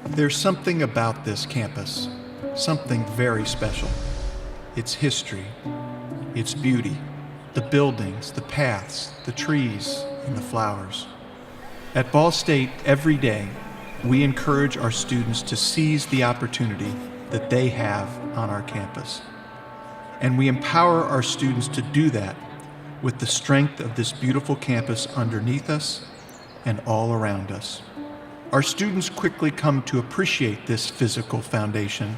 There's something about this campus, something very special. Its history, its beauty, the buildings, the paths, the trees, and the flowers. At Ball State, every day, we encourage our students to seize the opportunity that they have on our campus. And we empower our students to do that with the strength of this beautiful campus underneath us and all around us. Our students quickly come to appreciate this physical foundation,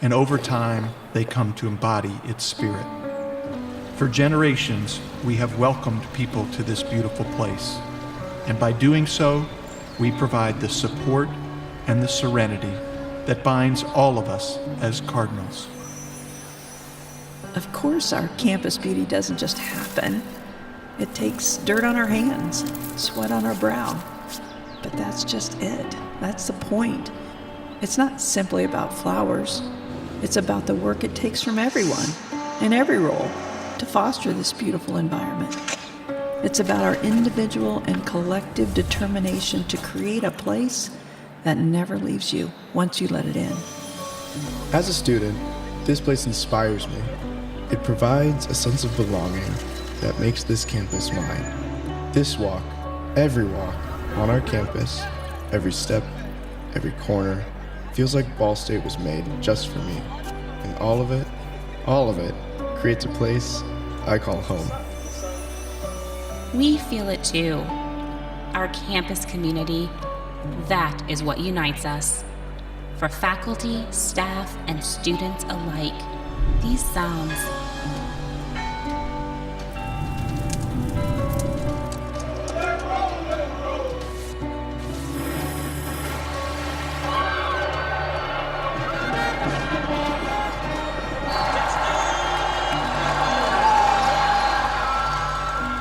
and over time, they come to embody its spirit. For generations, we have welcomed people to this beautiful place, and by doing so, we provide the support and the serenity that binds all of us as Cardinals. Of course, our campus beauty doesn't just happen. It takes dirt on our hands, sweat on our brow. But that's just it. That's the point. It's not simply about flowers. It's about the work it takes from everyone, in every role, to foster this beautiful environment. It's about our individual and collective determination to create a place that never leaves you once you let it in. As a student, this place inspires me. It provides a sense of belonging that makes this campus mine. This walk, every walk, on our campus, every step, every corner, feels like Ball State was made just for me. And all of it, creates a place I call home. We feel it too. Our campus community, that is what unites us. For faculty, staff, and students alike, these sounds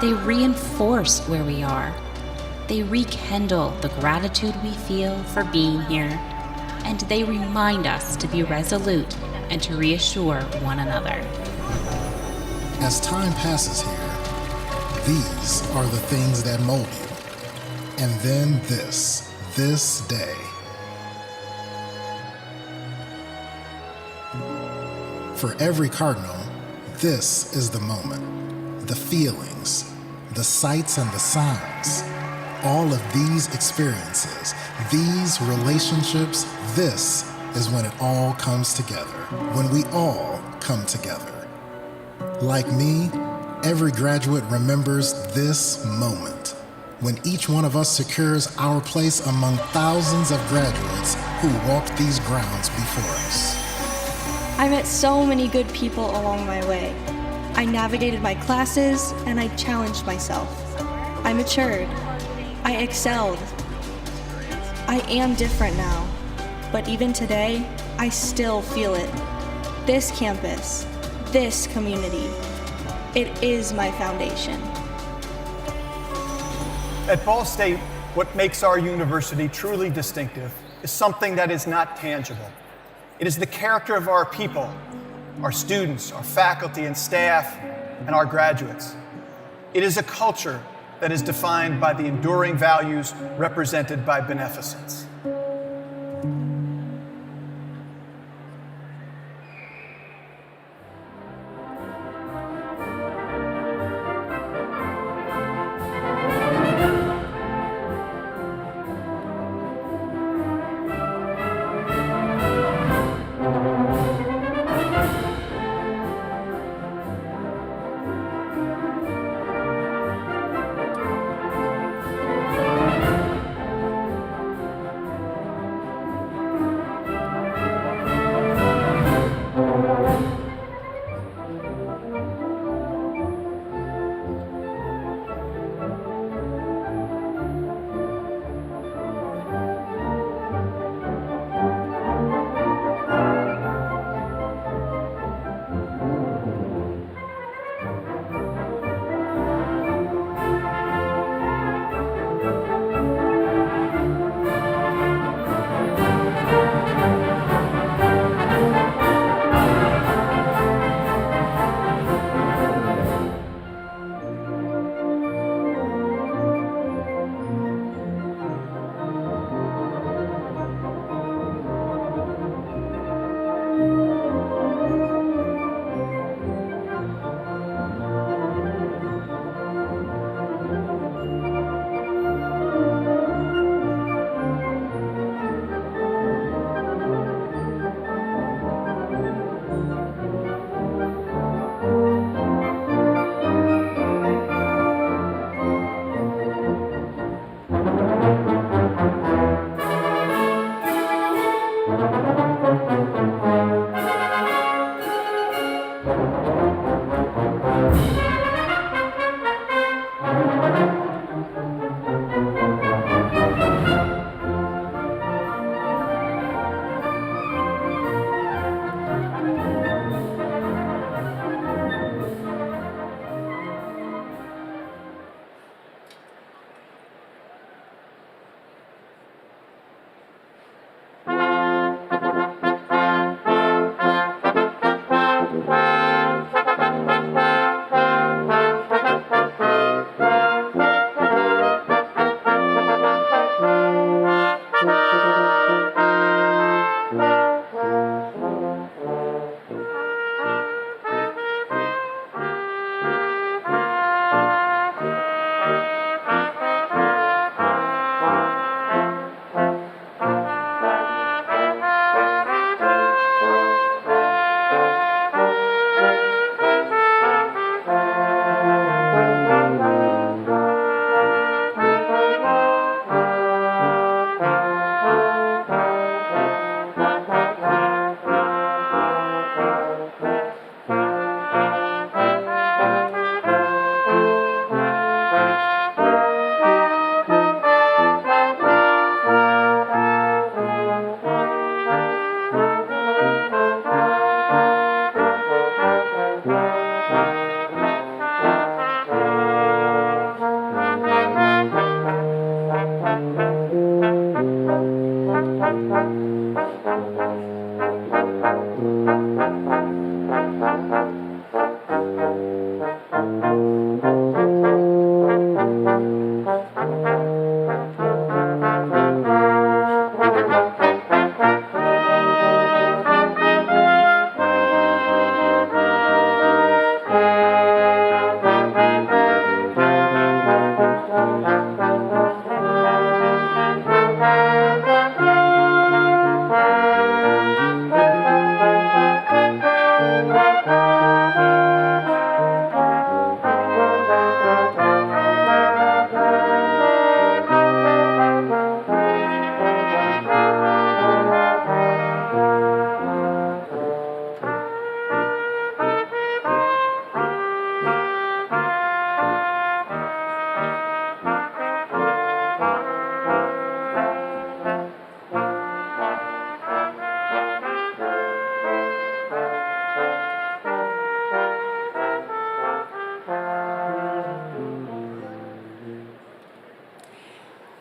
they reinforce where we are. They rekindle the gratitude we feel for being here, and they remind us to be resolute and to reassure one another. As time passes here, these are the things that mold you. And then this day. For every Cardinal, this is the moment, the feelings, the sights and the sounds, all of these experiences, these relationships, this is when it all comes together, when we all come together. Like me, every graduate remembers this moment, when each one of us secures our place among thousands of graduates who walked these grounds before us. I met so many good people along my way. I navigated my classes and I challenged myself. I matured. I excelled. I am different now, but even today, I still feel it. This campus, this community, it is my foundation. At Ball State, what makes our university truly distinctive is something that is not tangible. It is the character of our people, our students, our faculty and staff, and our graduates. It is a culture that is defined by the enduring values represented by beneficence.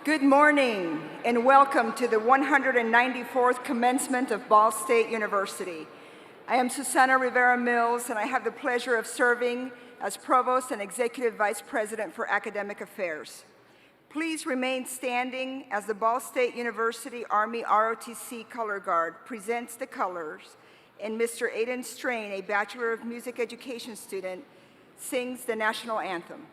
Good morning and welcome to the 194th Commencement of Ball State University. I am Susana Rivera Mills and I have the pleasure of serving as Provost and Executive Vice President for Academic Affairs. Please remain standing as the Ball State University Army ROTC Color Guard presents the colors and Mr. Aiden Strain, a Bachelor of Music Education student, sings the national anthem.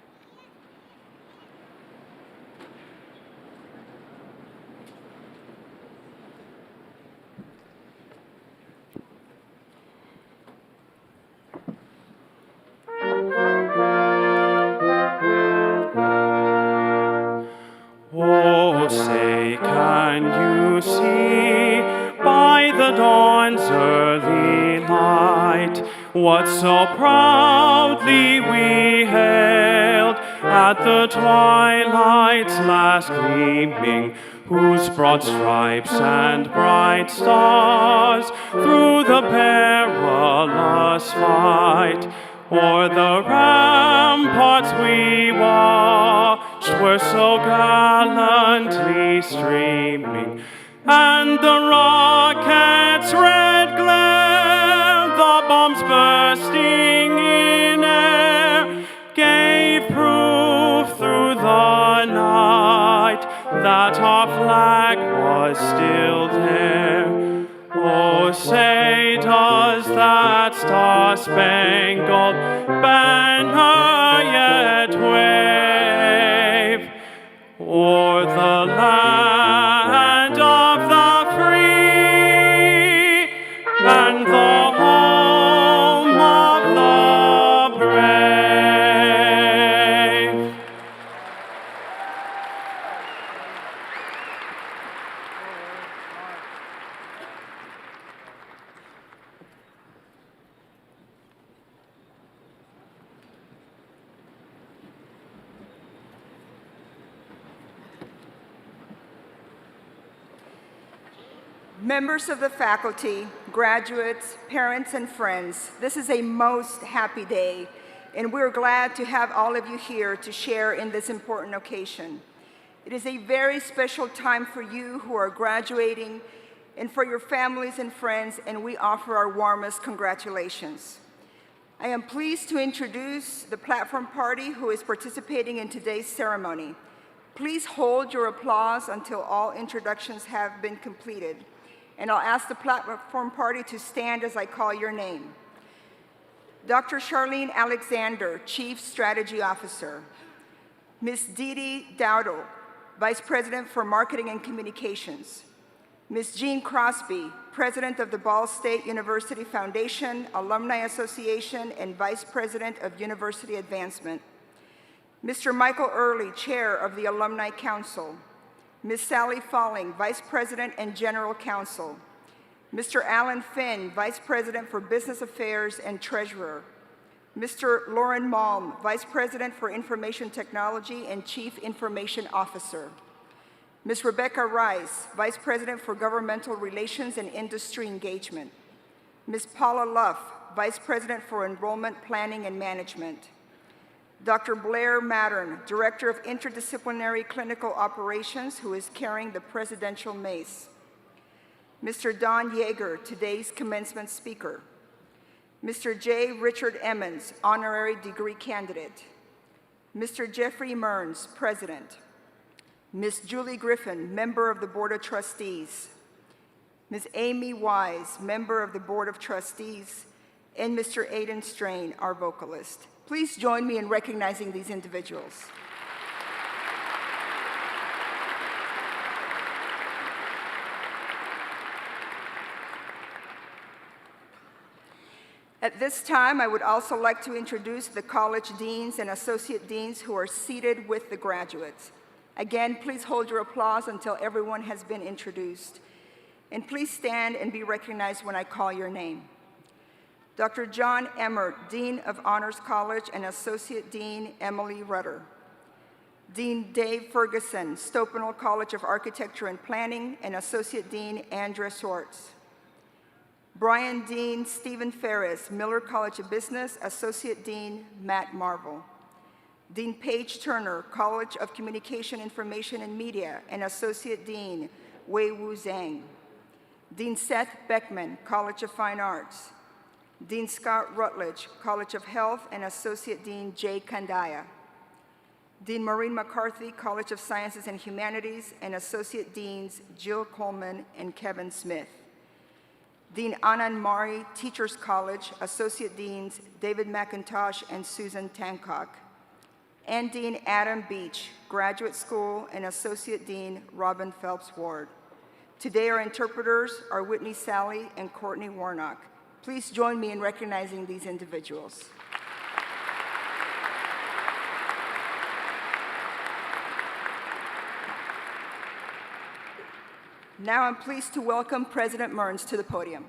Oh, say, can you see by the dawn's early light what so proudly we hailed at the twilight's last gleaming, whose broad stripes and bright stars through the perilous fight o'er the ramparts we watched were so gallantly streaming, and the rocket's red glare, the bombs bursting in air, gave proof through the night that our flag was still there. Oh, say, does that star-spangled banner yet wave o'er the land of the free and the home of the brave? Members of the faculty, graduates, parents, and friends, this is a most happy day, and we're glad to have all of you here to share in this important occasion. It is a very special time for you who are graduating and for your families and friends, and we offer our warmest congratulations. I am pleased to introduce the platform party who is participating in today's ceremony. Please hold your applause until all introductions have been completed. And I'll ask the platform party to stand as I call your name. Dr. Charlene Alexander, Chief Strategy Officer. Ms. Didi Dowdle, Vice President for Marketing and Communications. Ms. Jean Crosby, President of the Ball State University Foundation, Alumni Association, and Vice President of University Advancement. Mr. Michael Early, Chair of the Alumni Council. Ms. Sally Falling, Vice President and General Counsel. Mr. Alan Finn, Vice President for Business Affairs and Treasurer. Mr. Lauren Malm, Vice President for Information Technology and Chief Information Officer. Ms. Rebecca Rice, Vice President for Governmental Relations and Industry Engagement. Ms. Paula Luff, Vice President for Enrollment Planning and Management. Dr. Blair Mattern, Director of Interdisciplinary Clinical Operations, who is carrying the Presidential Mace. Mr. Don Yeager, today's commencement speaker. Mr. J. Richard Emmons, Honorary Degree Candidate. Mr. Jeffrey Mearns, President. Ms. Julie Griffin, Member of the Board of Trustees. Ms. Amy Wise, Member of the Board of Trustees. And Mr. Aiden Strain, our vocalist. Please join me in recognizing these individuals. At this time, I would also like to introduce the college deans and associate deans who are seated with the graduates. Again, please hold your applause until everyone has been introduced. And please stand and be recognized when I call your name. Dr. John Emmert, Dean of Honors College, and Associate Dean Emily Rutter. Dean Dave Ferguson, Stopinal College of Architecture and Planning, and Associate Dean Andrea Swartz. Brian Dean Stephen Ferris, Miller College of Business, Associate Dean Matt Marvel. Dean Paige Turner, College of Communication, Information, and Media, and Associate Dean Wei Wu Zhang. Dean Seth Beckman, College of Fine Arts. Dean Scott Rutledge, College of Health, and Associate Dean Jay Kandaya. Dean Maureen McCarthy, College of Sciences and Humanities, and Associate Deans Jill Coleman and Kevin Smith. Dean Anand Mari, Teachers College, Associate Deans David McIntosh and Susan Tancock. And Dean Adam Beach, Graduate School, and Associate Dean Robin Phelps Ward. Today our interpreters are Whitney Sally and Courtney Warnock. Please join me in recognizing these individuals. Now I'm pleased to welcome President Mearns to the podium.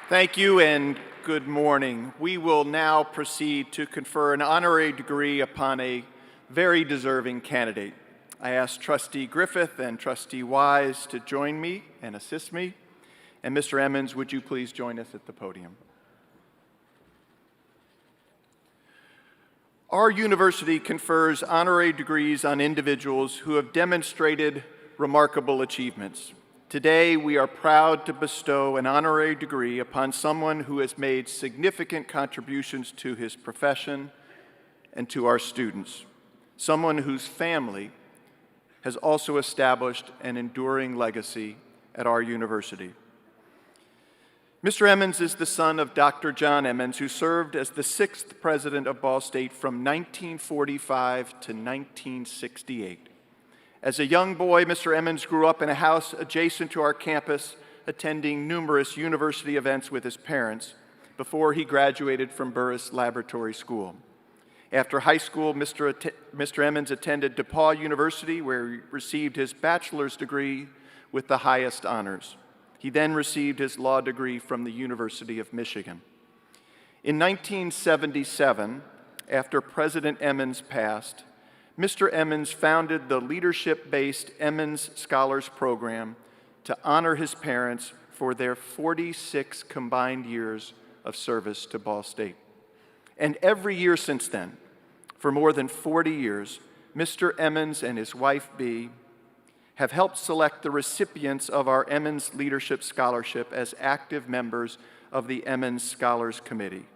Thank you and good morning. We will now proceed to confer an honorary degree upon a very deserving candidate. I ask Trustee Griffith and Trustee Wise to join me and assist me. And Mr. Emmons, would you please join us at the podium? Our university confers honorary degrees on individuals who have demonstrated remarkable achievements. Today, we are proud to bestow an honorary degree upon someone who has made significant contributions to his profession and to our students, someone whose family has also established an enduring legacy at our university. Mr. Emmons is the son of Dr. John Emmons, who served as the 6th president of Ball State from 1945 to 1968. As a young boy, Mr. Emmons grew up in a house adjacent to our campus, attending numerous university events with his parents before he graduated from Burris Laboratory School. After high school, Mr. Emmons attended DePaul University, where he received his bachelor's degree with the highest honors. He then received his law degree from the University of Michigan. In 1977, after President Emmons passed, Mr. Emmons founded the leadership-based Emmons Scholars Program to honor his parents for their 46 combined years of service to Ball State. And every year since then, for more than 40 years, Mr. Emmons and his wife, Bea, have helped select the recipients of our Emmons Leadership Scholarship as active members of the Emmons Scholars Committee.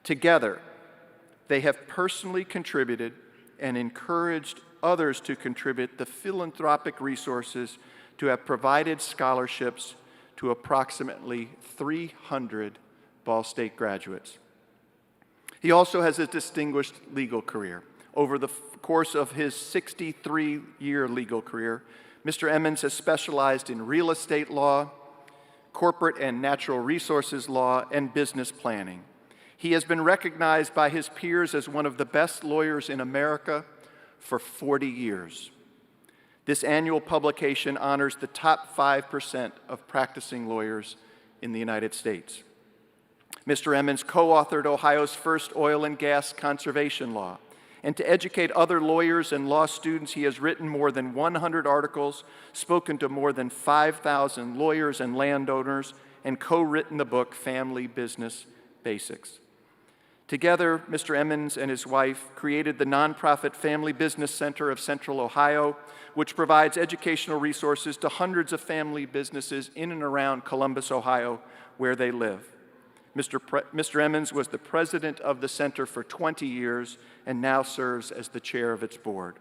Together, they have personally contributed and encouraged others to contribute the philanthropic resources to have provided scholarships to approximately 300 Ball State graduates. He also has a distinguished legal career. Over the course of his 63-year legal career, Mr. Emmons has specialized in real estate law, corporate and natural resources law, and business planning. He has been recognized by his peers as one of the best lawyers in America for 40 years. This annual publication honors the top 5% of practicing lawyers in the United States. Mr. Emmons co-authored Ohio's first oil and gas conservation law. And to educate other lawyers and law students, he has written more than 100 articles, spoken to more than 5,000 lawyers and landowners, and co-written the book Family Business Basics. Together, Mr. Emmons and his wife created the nonprofit Family Business Center of Central Ohio, which provides educational resources to hundreds of businesses in and around Columbus, Ohio, where they live. Mr. Emmons was the president of the center for 20 years and now serves as the chair of its board.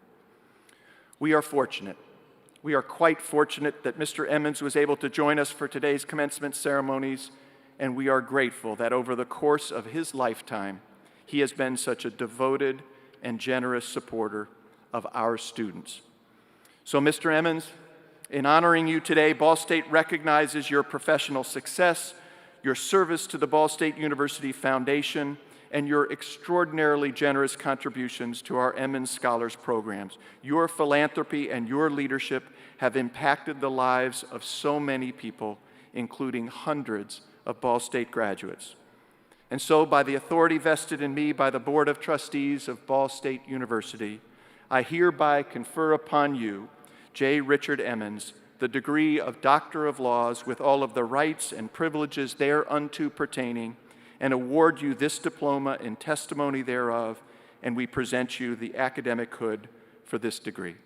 We are fortunate. We are quite fortunate that Mr. Emmons was able to join us for today's commencement ceremonies, and we are grateful that over the course of his lifetime, he has been such a devoted and generous supporter of our students. So, Mr. Emmons, in honoring you today, Ball State recognizes your professional success, your service to the Ball State University Foundation, and your extraordinarily generous contributions to our Emmons Scholars programs. Your philanthropy and your leadership have impacted the lives of so many people, including hundreds of Ball State graduates. And so, by the authority vested in me by the Board of Trustees of Ball State University, I hereby confer upon you, J. Richard Emmons, the the degree of Doctor of Laws with all of the rights and privileges thereunto pertaining, and award you this diploma in testimony thereof, and we present you the academic hood for this degree.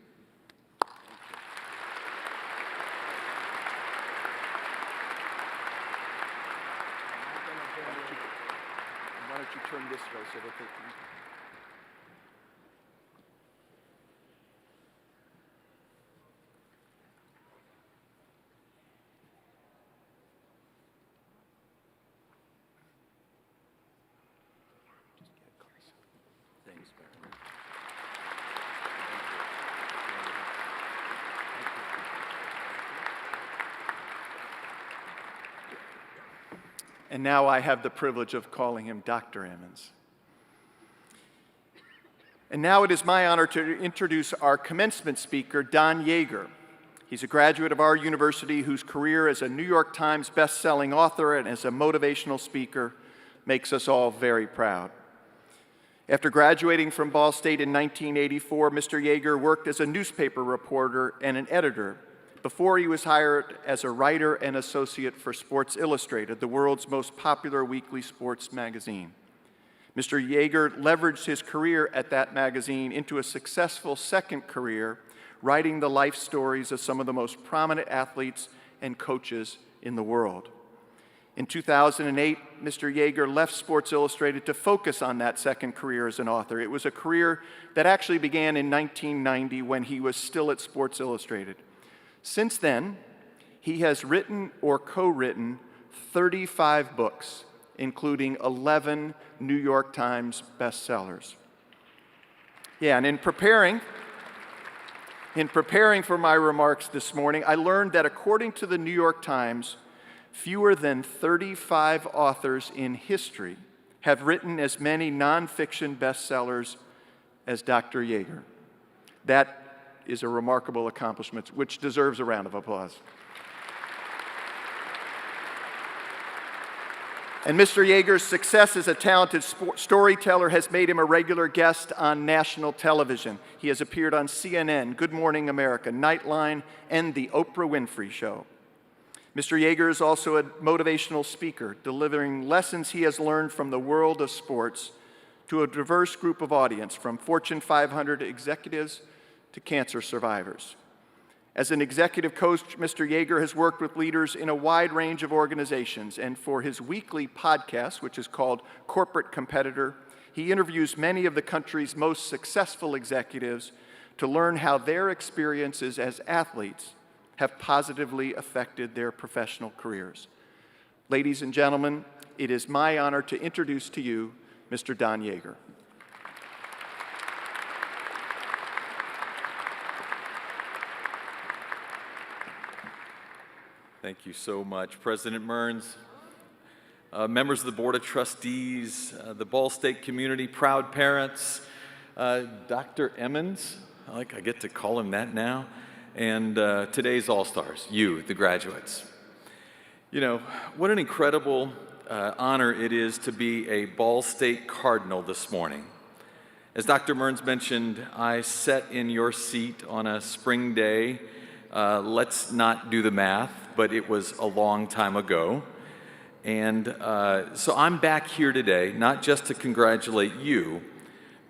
Why don't you turn this way so that they can... Thanks, Barry. And now I have the privilege of calling him Dr. Emmons. And now it is my honor to introduce our commencement speaker, Don Yeager. He's a graduate of our university whose career as a New York Times best-selling author and as a motivational speaker makes us all very proud. After graduating from Ball State in 1984, Mr. Yeager worked as a newspaper reporter and an editor before he was hired as a writer and associate for Sports Illustrated, the world's most popular weekly sports magazine. Mr. Yeager leveraged his career at that magazine into a successful second career, writing the life stories of some of the most prominent athletes and coaches in the world. In 2008, Mr. Yeager left Sports Illustrated to focus on that second career as an author. It was a career that actually began in 1990 when he was still at Sports Illustrated. Since then, he has written or co-written 35 books, including 11 New York Times bestsellers. Yeah, and in preparing for my remarks this morning, I learned that according to the New York Times, fewer than 35 authors in history have written as many nonfiction bestsellers as Dr. Yeager. That is a remarkable accomplishment, which deserves a round of applause. And Mr. Yeager's success as a talented storyteller has made him a regular guest on national television. He has appeared on CNN, Good Morning America, Nightline, and The Oprah Winfrey Show. Mr. Yeager is also a motivational speaker, delivering lessons he has learned from the world of sports to a diverse group of audience, from Fortune 500 executives to cancer survivors. As an executive coach, Mr. Yeager has worked with leaders in a wide range of organizations, and for his weekly podcast, which is called Corporate Competitor, he interviews many of the country's most successful executives to learn how their experiences as athletes have positively affected their professional careers. Ladies and gentlemen, it is my honor to introduce to you Mr. Don Yeager. Thank you so much, President Mearns, members of the Board of Trustees, the Ball State community, proud parents, Dr. Emmons, I get to call him that now, and today's All-Stars, you, the graduates. You know, what an incredible honor it is to be a Ball State Cardinal this morning. As Dr. Mearns mentioned, I sat in your seat on a spring day. Let's not do the math, but it was a long time ago. And so I'm back here today, not just to congratulate you,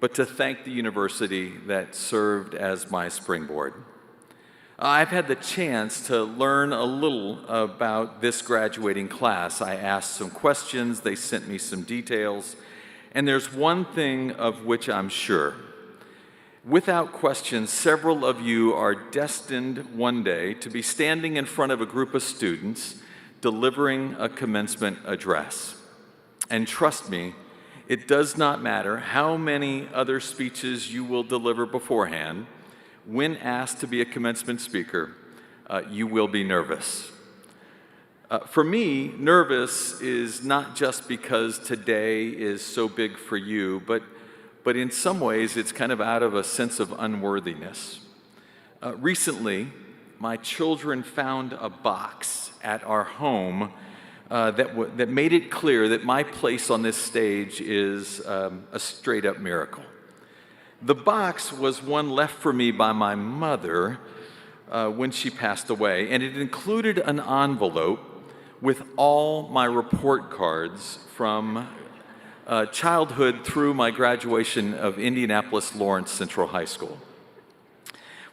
but to thank the university that served as my springboard. I've had the chance to learn a little about this graduating class. I asked some questions, they sent me some details, and there's one thing of which I'm sure. Without question, several of you are destined one day to be standing in front of a group of students delivering a commencement address. And trust me, it does not matter how many other speeches you will deliver beforehand. When asked to be a commencement speaker, you will be nervous. For me, nervous is not just because today is so big for you, but in some ways, it's kind of out of a sense of unworthiness. Recently, my children found a box at our home that made it clear that my place on this stage is a straight-up miracle. The box was one left for me by my mother when she passed away, and it included an envelope with all my report cards from childhood through my graduation of Indianapolis Lawrence Central High School.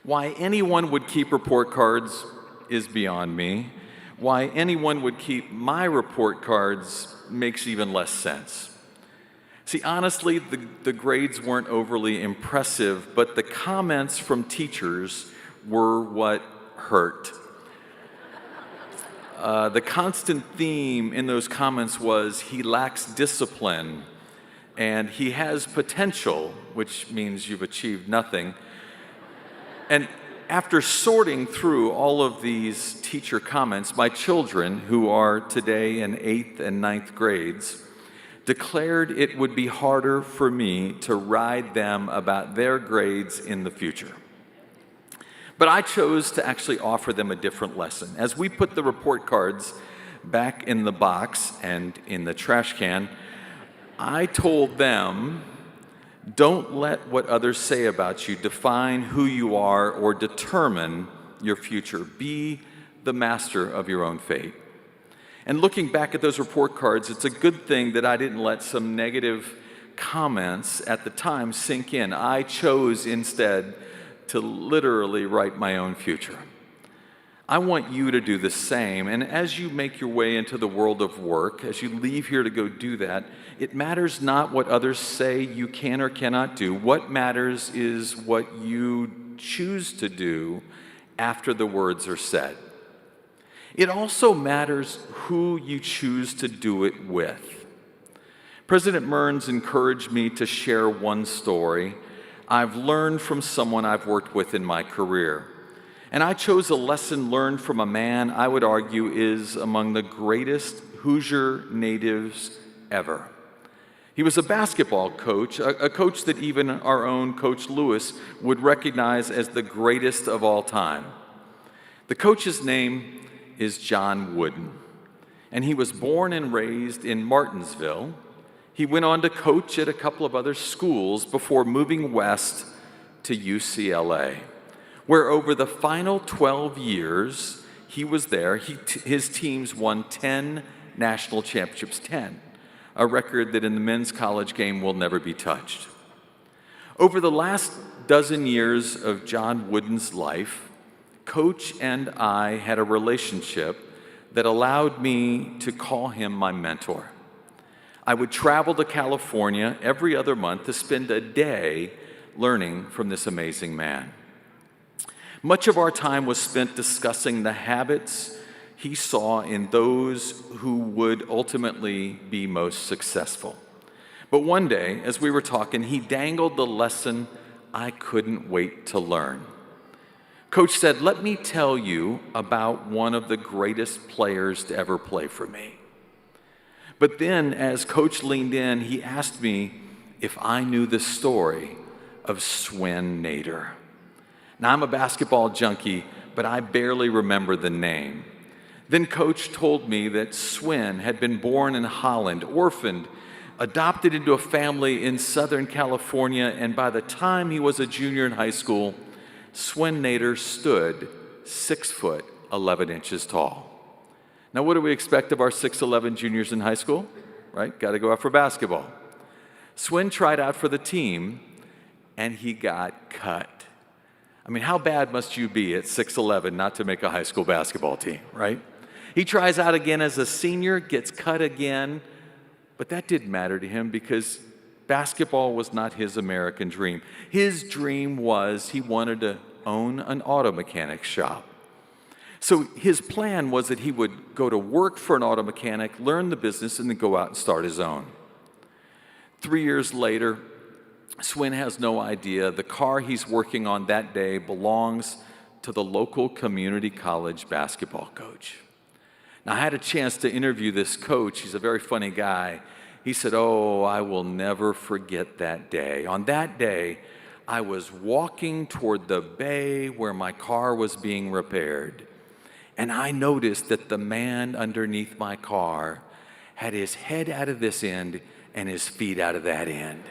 Why anyone would keep report cards is beyond me. Why anyone would keep my report cards makes even less sense. See, honestly, the grades weren't overly impressive, but the comments from teachers were what hurt. The constant theme in those comments was he lacks discipline and he has potential, which means you've achieved nothing. And after sorting through all of these teacher comments, my children, who are today in 8th and 9th grades, declared it would be harder for me to ride them about their grades in the future. But I chose to actually offer them a different lesson. As we put the report cards back in the box and in the trash can, I told them, don't let what others say about you define who you are or determine your future. Be the master of your own fate. And looking back at those report cards, it's a good thing that I didn't let some negative comments at the time sink in. I chose instead to literally write my own future. I want you to do the same. And as you make your way into the world of work, as you leave here to go do that, it matters not what others say you can or cannot do. What matters is what you choose to do after the words are said. It also matters who you choose to do it with. President Mearns encouraged me to share one story I've learned from someone I've worked with in my career. And I chose a lesson learned from a man I would argue is among the greatest Hoosier natives ever. He was a basketball coach, a coach that even our own Coach Lewis would recognize as the greatest of all time. The coach's name is John Wooden, and he was born and raised in Martinsville. He went on to coach at a couple of other schools before moving west to UCLA, where over the final 12 years he was there, his teams won 10 national championships, 10, a record that in the men's college game will never be touched. Over the last dozen years of John Wooden's life, Coach and I had a relationship that allowed me to call him my mentor. I would travel to California every other month to spend a day learning from this amazing man. Much of our time was spent discussing the habits he saw in those who would ultimately be most successful. But one day, as we were talking, he dangled the lesson I couldn't wait to learn. Coach said, "Let me tell you about one of the greatest players to ever play for me." But then, as Coach leaned in, he asked me if I knew the story of Swin Nader. Now, I'm a basketball junkie, but I barely remember the name. Then Coach told me that Swin had been born in Holland, orphaned, adopted into a family in Southern California, and by the time he was a junior in high school, Swin Nader stood 6 foot 11 inches tall. Now, what do we expect of our 6'11 juniors in high school? Right? Got to go out for basketball. Swin tried out for the team, and he got cut. I mean, how bad must you be at 6'11 not to make a high school basketball team, right? He tries out again as a senior, gets cut again, but that didn't matter to him because basketball was not his American dream. His dream was he wanted to own an auto mechanic shop. So his plan was that he would go to work for an auto mechanic, learn the business, and then go out and start his own. 3 years later, Swin has no idea the car he's working on that day belongs to the local community college basketball coach. Now, I had a chance to interview this coach. He's a very funny guy. He said, "Oh, I will never forget that day. On that day, I was walking toward the bay where my car was being repaired, and I noticed that the man underneath my car had his head out of this end and his feet out of that end."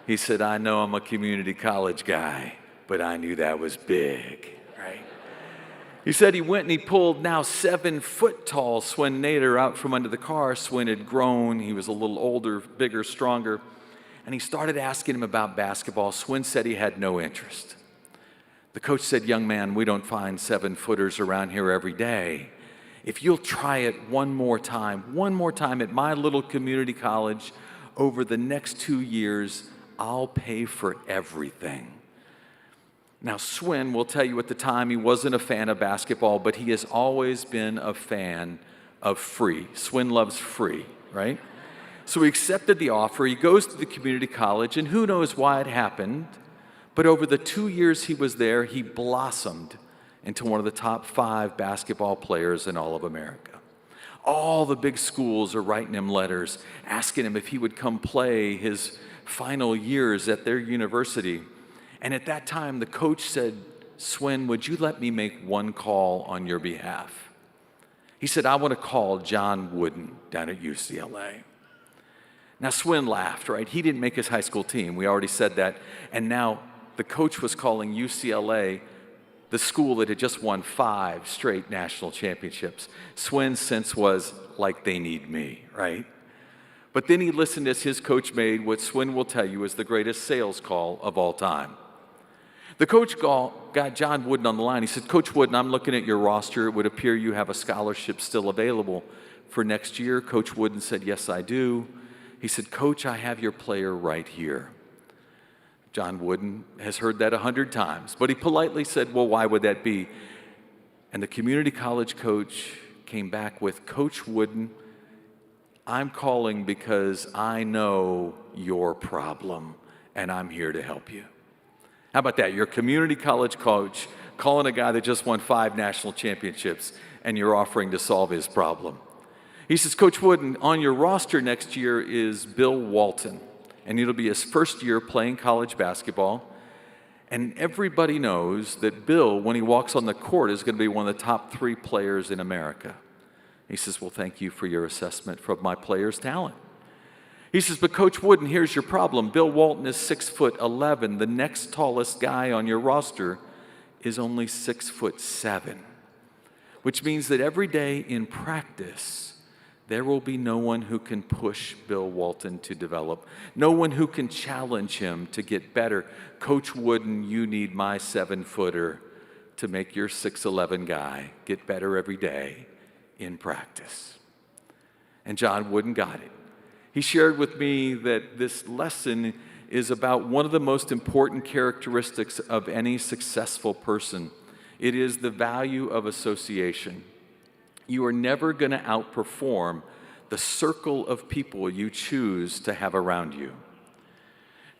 He said, "I know I'm a community college guy, but I knew that was big," right? He said he went and he pulled now 7-foot-tall Swin Nader out from under the car. Swin had grown. He was a little older, bigger, stronger. And he started asking him about basketball. Swin said he had no interest. The coach said, young man, we don't find 7-footers around here every day. If you'll try it one more time at my little community college over the next 2 years, I'll pay for everything. Now, Swin will tell you at the time he wasn't a fan of basketball, but he has always been a fan of free. Swin loves free, right? So he accepted the offer. He goes to the community college, and who knows why it happened, but over the 2 years he was there, he blossomed into one of the top 5 basketball players in all of America. All the big schools are writing him letters, asking him if he would come play his final years at their university. And at that time, the coach said, Swin, would you let me make one call on your behalf? He said, I want to call John Wooden down at UCLA. Now, Swin laughed, right? He didn't make his high school team. We already said that. And now the coach was calling UCLA, the school that had just won 5 straight national championships. Swin's sense was, like, they need me, right? But then he listened as his coach made what Swin will tell you is the greatest sales call of all time. The coach got John Wooden on the line. He said, Coach Wooden, I'm looking at your roster. It would appear you have a scholarship still available for next year. Coach Wooden said, yes, I do. He said, Coach, I have your player right here. John Wooden has heard that 100 times, but he politely said, well, why would that be? And the community college coach came back with, Coach Wooden, I'm calling because I know your problem, and I'm here to help you. How about that? You're a community college coach calling a guy that just won 5 national championships, and you're offering to solve his problem. He says, Coach Wooden, on your roster next year is Bill Walton, and it'll be his first year playing college basketball. And everybody knows that Bill, when he walks on the court, is going to be one of the top 3 players in America. He says, well, thank you for your assessment of my player's talent. He says, but Coach Wooden, here's your problem. Bill Walton is 6'11". The next tallest guy on your roster is only 6'7", which means that every day in practice, there will be no one who can push Bill Walton to develop, no one who can challenge him to get better. Coach Wooden, you need my 7-footer to make your 6'11" guy get better every day in practice. And John Wooden got it. He shared with me that this lesson is about one of the most important characteristics of any successful person. It is the value of association. You are never going to outperform the circle of people you choose to have around you.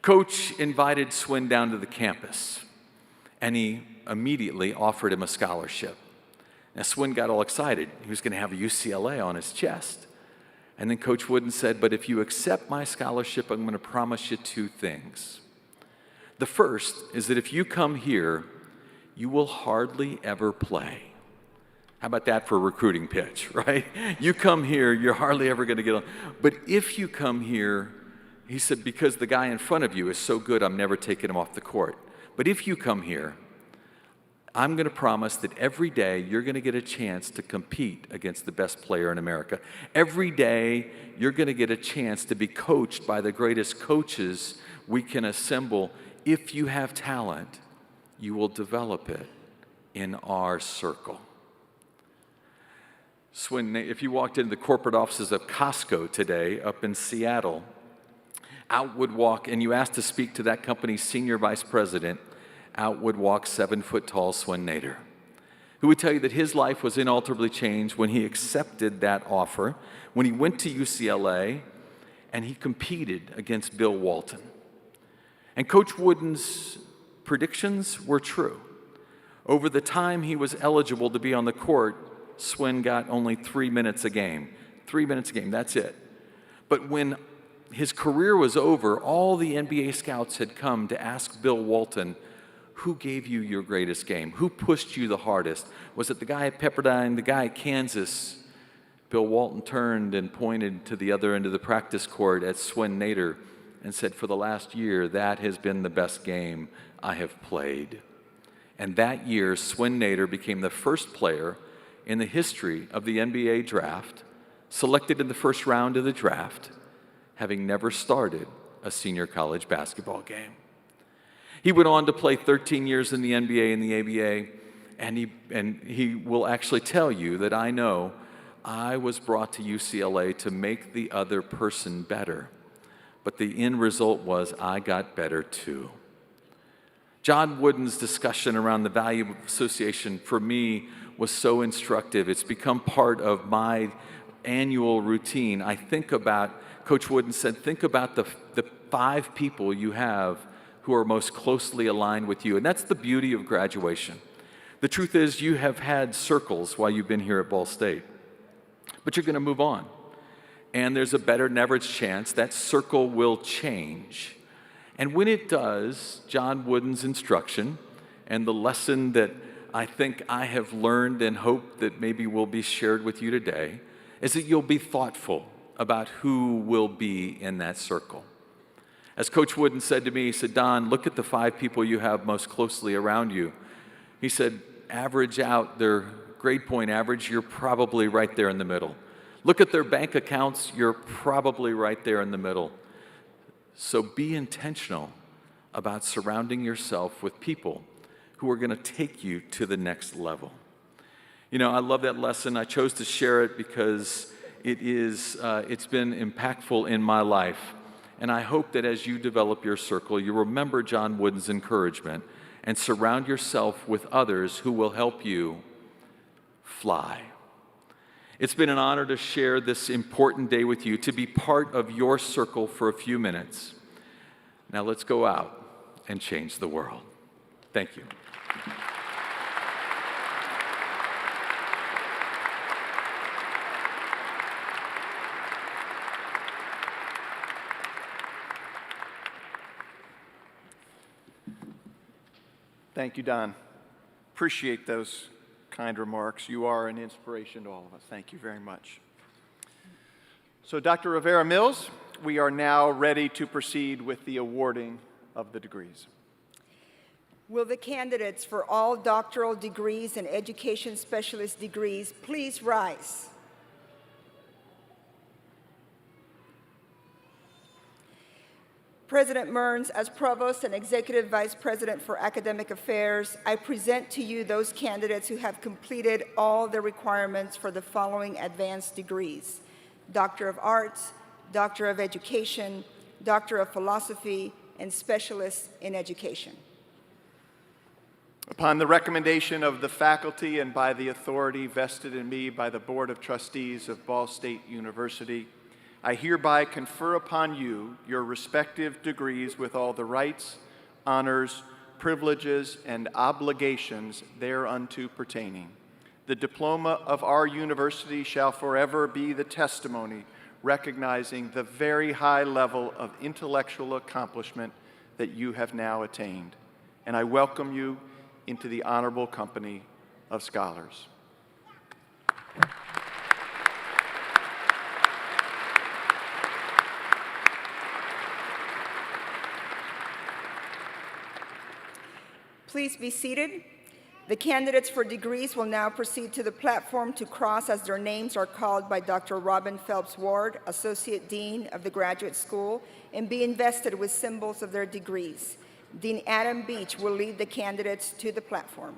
Coach invited Swin down to the campus, and he immediately offered him a scholarship. Now, Swin got all excited. He was going to have a UCLA on his chest. And then Coach Wooden said, but if you accept my scholarship, I'm going to promise you 2 things. The first is that if you come here, you will hardly ever play. How about that for a recruiting pitch, right? You come here, you're hardly ever going to get on. But if you come here, he said, because the guy in front of you is so good, I'm never taking him off the court. But if you come here, I'm going to promise that every day you're going to get a chance to compete against the best player in America. Every day you're going to get a chance to be coached by the greatest coaches we can assemble. If you have talent, you will develop it in our circle. Swin, if you walked into the corporate offices of Costco today up in Seattle, out would walk, and you asked to speak to that company's senior vice president, out would walk 7-foot-tall Swin Nader, who would tell you that his life was inalterably changed when he accepted that offer, when he went to UCLA, and he competed against Bill Walton. And Coach Wooden's predictions were true. Over the time he was eligible to be on the court, Swin got only 3 minutes a game. 3 minutes a game, that's it. But when his career was over, all the NBA scouts had come to ask Bill Walton, who gave you your greatest game? Who pushed you the hardest? Was it the guy at Pepperdine, the guy at Kansas? Bill Walton turned and pointed to the other end of the practice court at Swin Nader and said, for the last year, that has been the best game I have played. And that year, Swin Nader became the first player in the history of the NBA draft, selected in the first round of the draft, having never started a senior college basketball game. He went on to play 13 years in the NBA and the ABA, and he will actually tell you that I know I was brought to UCLA to make the other person better, but the end result was I got better too. John Wooden's discussion around the value of association for me was so instructive. It's become part of my annual routine. I think about, Coach Wooden said, think about the 5 people you have who are most closely aligned with you. And that's the beauty of graduation. The truth is, you have had circles while you've been here at Ball State, but you're going to move on. And there's a better than average chance that circle will change. And when it does, John Wooden's instruction and the lesson that I think I have learned and hope that maybe will be shared with you today is that you'll be thoughtful about who will be in that circle. As Coach Wooden said to me, he said, Don, look at the 5 people you have most closely around you. He said, average out their grade point average, you're probably right there in the middle. Look at their bank accounts, you're probably right there in the middle. So be intentional about surrounding yourself with people who are going to take you to the next level. You know, I love that lesson. I chose to share it because it's been impactful in my life. And I hope that as you develop your circle, you remember John Wooden's encouragement and surround yourself with others who will help you fly. It's been an honor to share this important day with you, to be part of your circle for a few minutes. Now let's go out and change the world. Thank you. Thank you, Don. Appreciate those kind remarks. You are an inspiration to all of us. Thank you very much. So, Dr. Rivera-Mills, we are now ready to proceed with the awarding of the degrees. Will the candidates for all doctoral degrees and education specialist degrees please rise? President Mearns, as Provost and Executive Vice President for Academic Affairs, I present to you those candidates who have completed all the requirements for the following advanced degrees: Doctor of Arts, Doctor of Education, Doctor of Philosophy, and Specialist in Education. Upon the recommendation of the faculty and by the authority vested in me by the Board of Trustees of Ball State University, I hereby confer upon you your respective degrees with all the rights, honors, privileges, and obligations thereunto pertaining. The diploma of our university shall forever be the testimony recognizing the very high level of intellectual accomplishment that you have now attained. And I welcome you into the honorable company of scholars. Please be seated. The candidates for degrees will now proceed to the platform to cross as their names are called by Dr. Robin Phelps Ward, Associate Dean of the Graduate School, and be invested with symbols of their degrees. Dean Adam Beach will lead the candidates to the platform.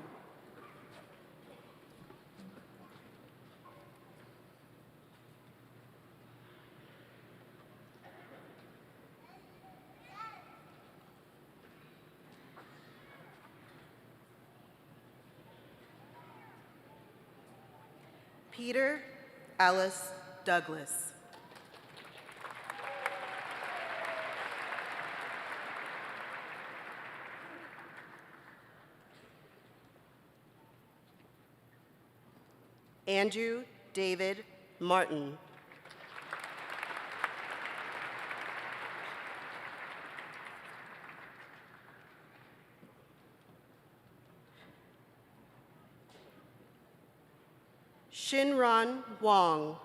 Peter Ellis Douglas. Andrew David Martin. Shinran Wong.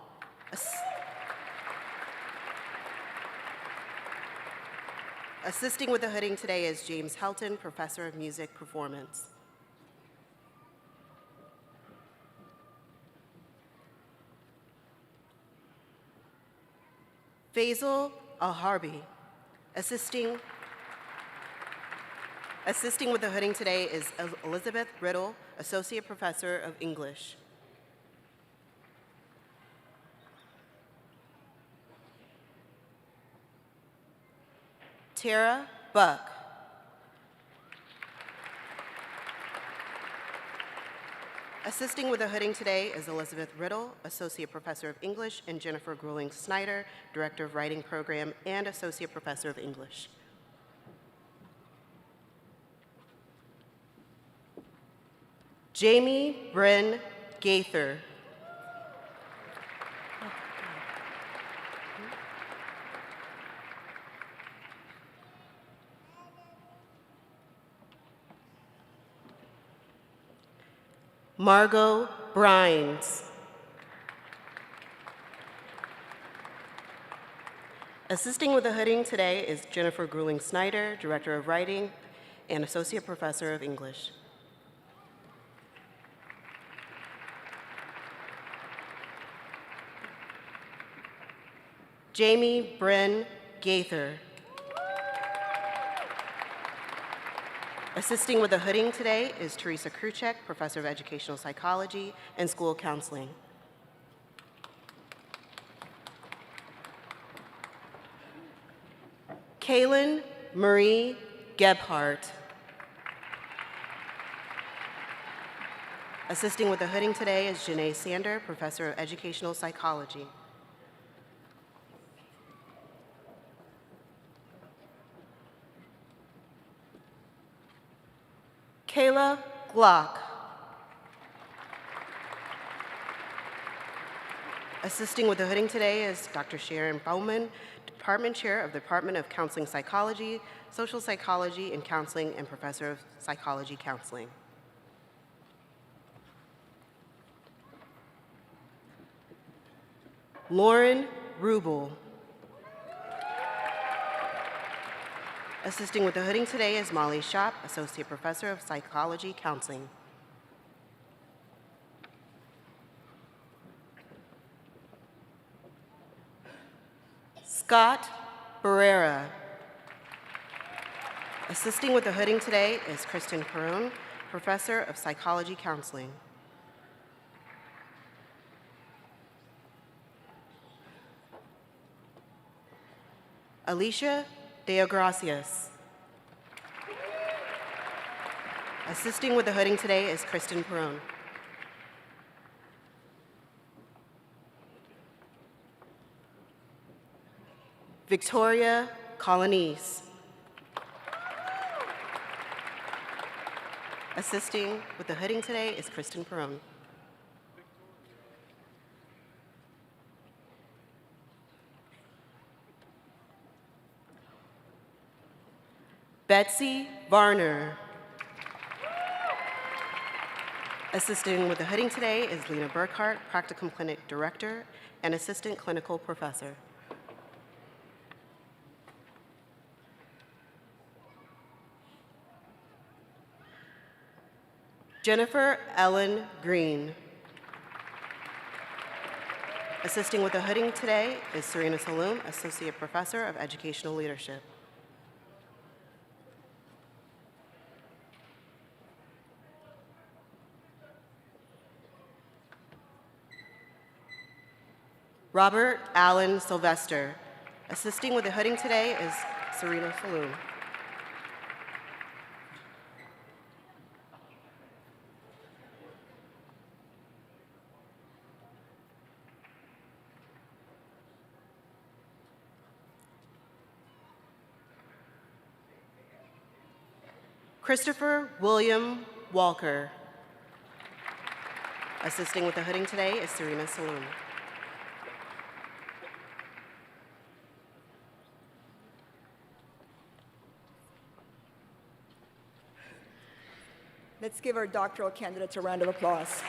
Assisting with the hooding today is James Helton, Professor of Music Performance. Faisal Al-Harbi. Assisting with the hooding today is Elizabeth Riddle, Associate Professor of English. Tara Buck. Assisting with the hooding today is Elizabeth Riddle, Associate Professor of English, and Jennifer Grueling Snyder, Director of Writing Program and Associate Professor of English. Jamie Bryn Gaither. Margot Brines. Assisting with the hooding today is Jennifer Grueling Snyder, Director of Writing and Associate Professor of English. Jamie Bryn Gaither. Assisting with the hooding today is Teresa Kruchek, Professor of Educational Psychology and School Counseling. Kaylin Marie Gebhardt. Assisting with the hooding today is Janae Sander, Professor of Educational Psychology. Kayla Glock. Assisting with the hooding today is Dr. Sharon Bowman, Department Chair of the Department of Counseling Psychology, Social Psychology and Counseling, and Professor of Psychology Counseling. Lauren Rubel. Assisting with the hooding today is Molly Schopp, Associate Professor of Psychology Counseling. Scott Barrera. Assisting with the hooding today is Kristen Perone, Professor of Psychology Counseling. Alicia Deogracias. Assisting with the hooding today is Kristen Perone. Victoria Colonese. Assisting with the hooding today is Kristen Perone. Betsy Varner. Assisting with the hooding today is Lena Burkhart, Practicum Clinic Director and Assistant Clinical Professor. Jennifer Ellen Green. Assisting with the hooding today is Serena Saloom, Associate Professor of Educational Leadership. Robert Allen Sylvester. Assisting with the hooding today is Serena Saloom. Christopher William Walker. Assisting with the hooding today is Serena Saloom. Let's give our doctoral candidates a round of applause.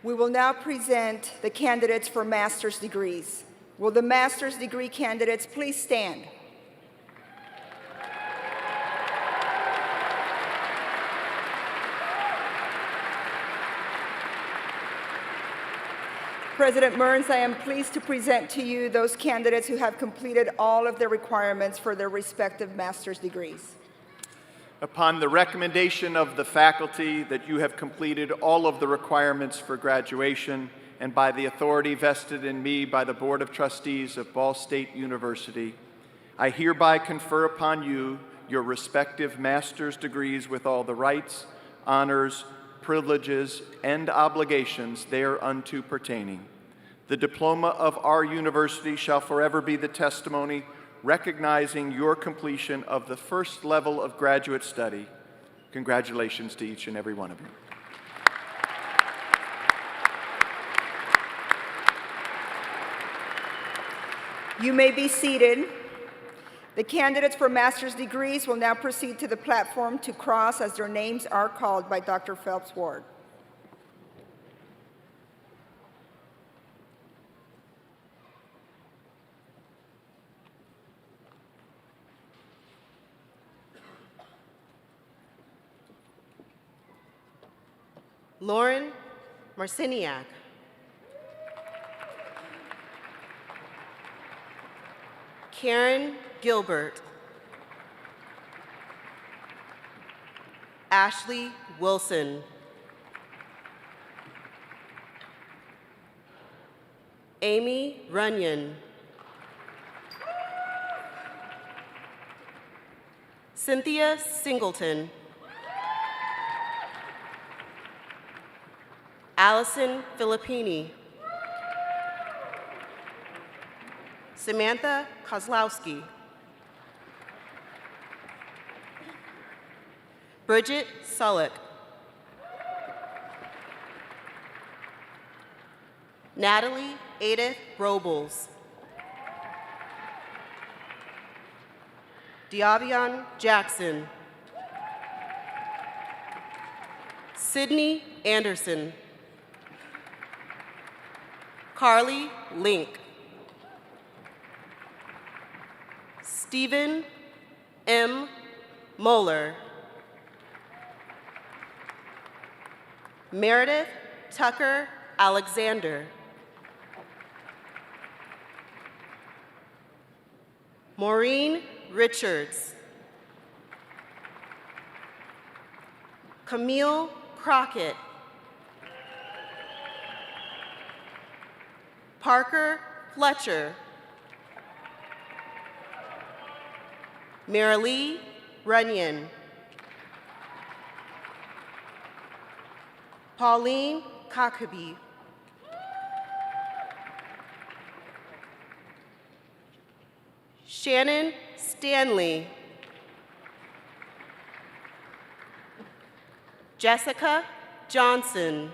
We will now present the candidates for master's degrees. Will the master's degree candidates please stand? President Mearns, I am pleased to present to you those candidates who have completed all of the requirements for their respective master's degrees. Upon the recommendation of the faculty that you have completed all of the requirements for graduation, and by the authority vested in me by the Board of Trustees of Ball State University, I hereby confer upon you your respective master's degrees with all the rights, honors, privileges, and obligations thereunto pertaining. The diploma of our university shall forever be the testimony recognizing your completion of the first level of graduate study. Congratulations to each and every one of you. You may be seated. The candidates for master's degrees will now proceed to the platform to cross as their names are called by Dr. Phelps Ward. Lauren Marciniak. Karen Gilbert. Ashley Wilson. Amy Runyon. Cynthia Singleton. Allison Filippini. Samantha Kozlowski. Bridget Sullick. Natalie Edith Robles. Diabion Jackson. Sydney Anderson. Carly Link. Stephen M. Moeller. Meredith Tucker Alexander. Maureen Richards. Camille Crockett. Parker Fletcher. Marilee Runyon. Pauline Kakabi. Shannon Stanley. Jessica Johnson.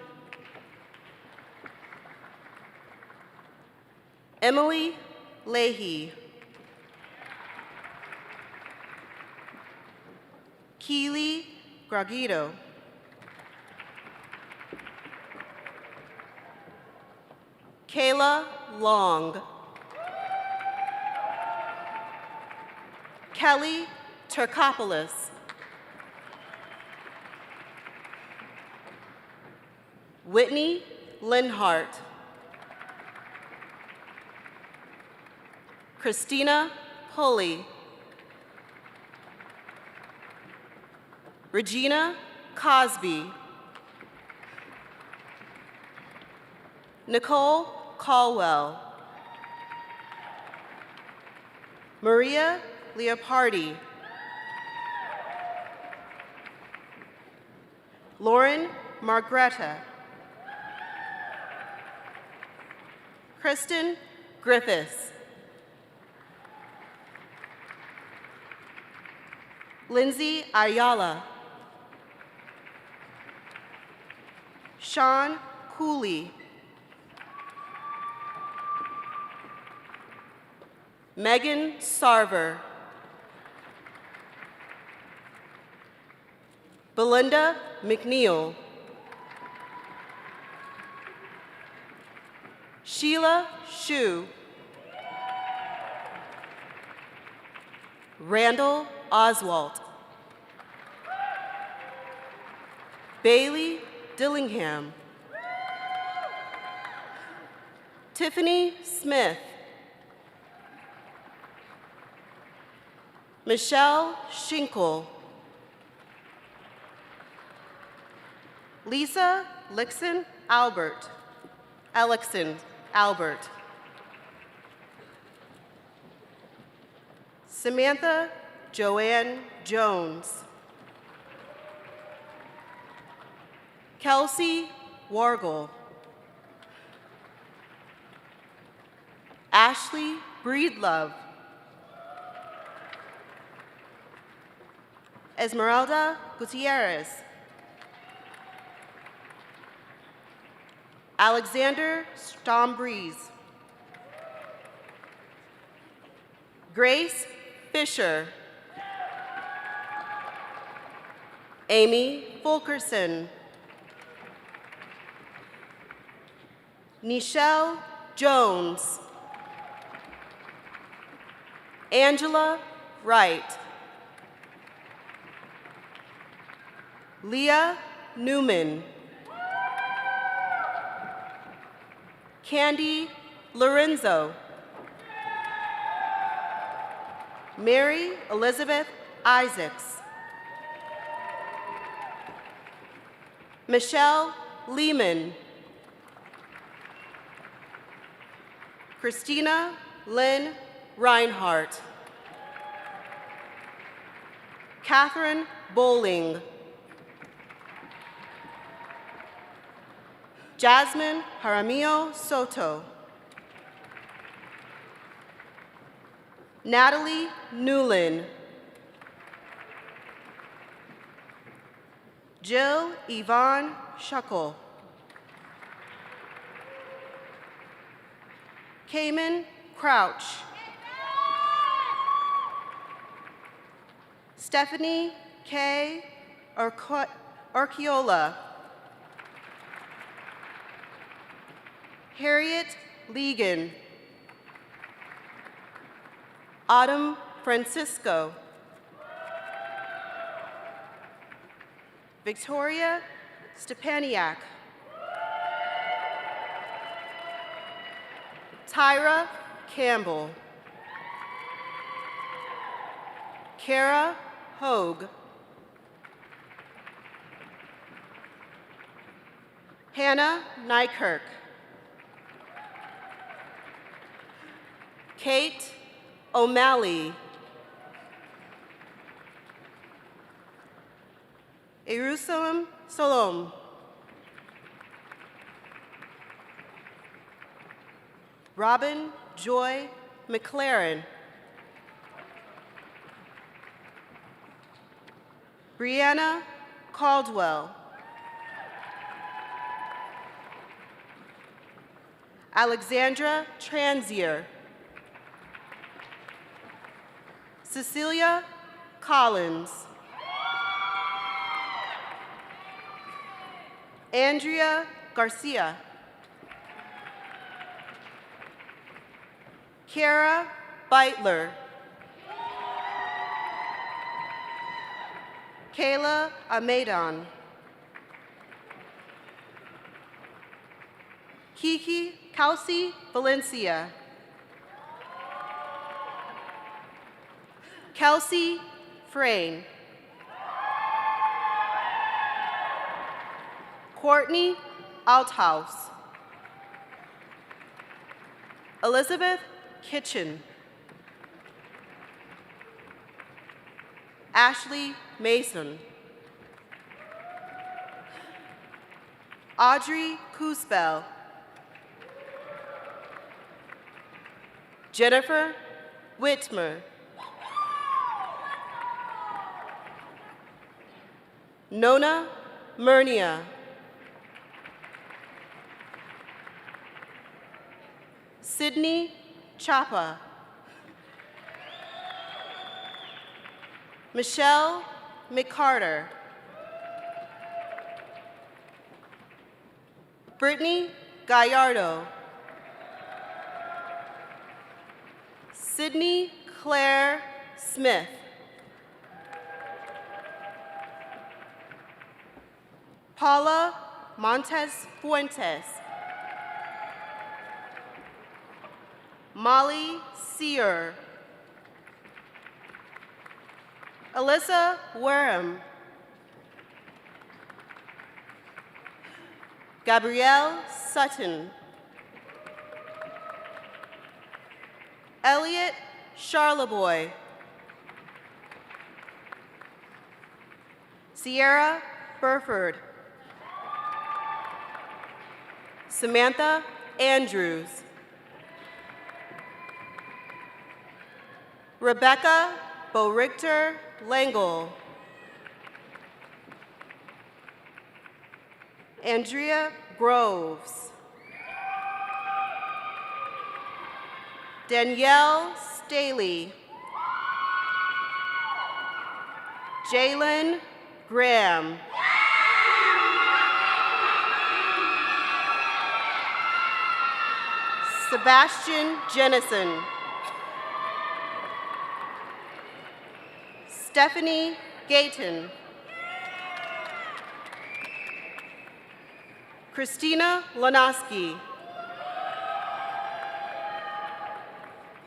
Emily Leahy. Keely Gragito. Kayla Long. Kelly Turkopoulos. Whitney Linhart. Christina Pulley. Regina Cosby. Nicole Caldwell. Maria Leopardi. Lauren Margretta. Kristen Griffiths. Lindsay Ayala. Sean Cooley. Megan Sarver. Belinda McNeil. Sheila Shu. Randall Oswalt. Bailey Dillingham. Tiffany Smith. Michelle Schinkel. Lisa Lixon Albert. Alexson Albert. Samantha Joanne Jones. Kelsey Wargle. Ashley Breedlove. Esmeralda Gutierrez. Alexander Stombreeze. Grace Fisher. Amy Fulkerson. Nichelle Jones. Angela Wright. Leah Newman. Candy Lorenzo. Mary Elizabeth Isaacs. Michelle Lehman. Christina Lynn Reinhardt. Catherine Bowling. Jasmine Jaramillo Soto. Natalie Newlin. Jill Yvonne Shuckle. Cayman Crouch. Stephanie K. Arquiola. Harriet Legan. Autumn Francisco. Victoria Stepaniak. Tyra Campbell. Kara Hogue. Hannah Nykirk. Kate O'Malley. Jerusalem Solom. Robin Joy McLaren. Brianna Caldwell. Alexandra Transier. Cecilia Collins. Andrea Garcia. Kara Beitler. Kayla Amadon. Kiki Kelsey Valencia. Kelsey Frayne. Courtney Althouse. Elizabeth Kitchen. Ashley Mason. Audrey Kuspel. Jennifer Whitmer. Nona Murnia. Sydney Chapa. Michelle McCarter. Brittany Gallardo. Sydney Claire Smith. Paula Montes Fuentes. Molly Sear, Alyssa Wareham, Gabrielle Sutton, Elliot Charleboy, Sierra Burford, Samantha Andrews, Rebecca Borichter Langle, Andrea Groves, Danielle Staley, Jalen Graham, Sebastian Jennison, Stephanie Gayton, Christina Lonoski,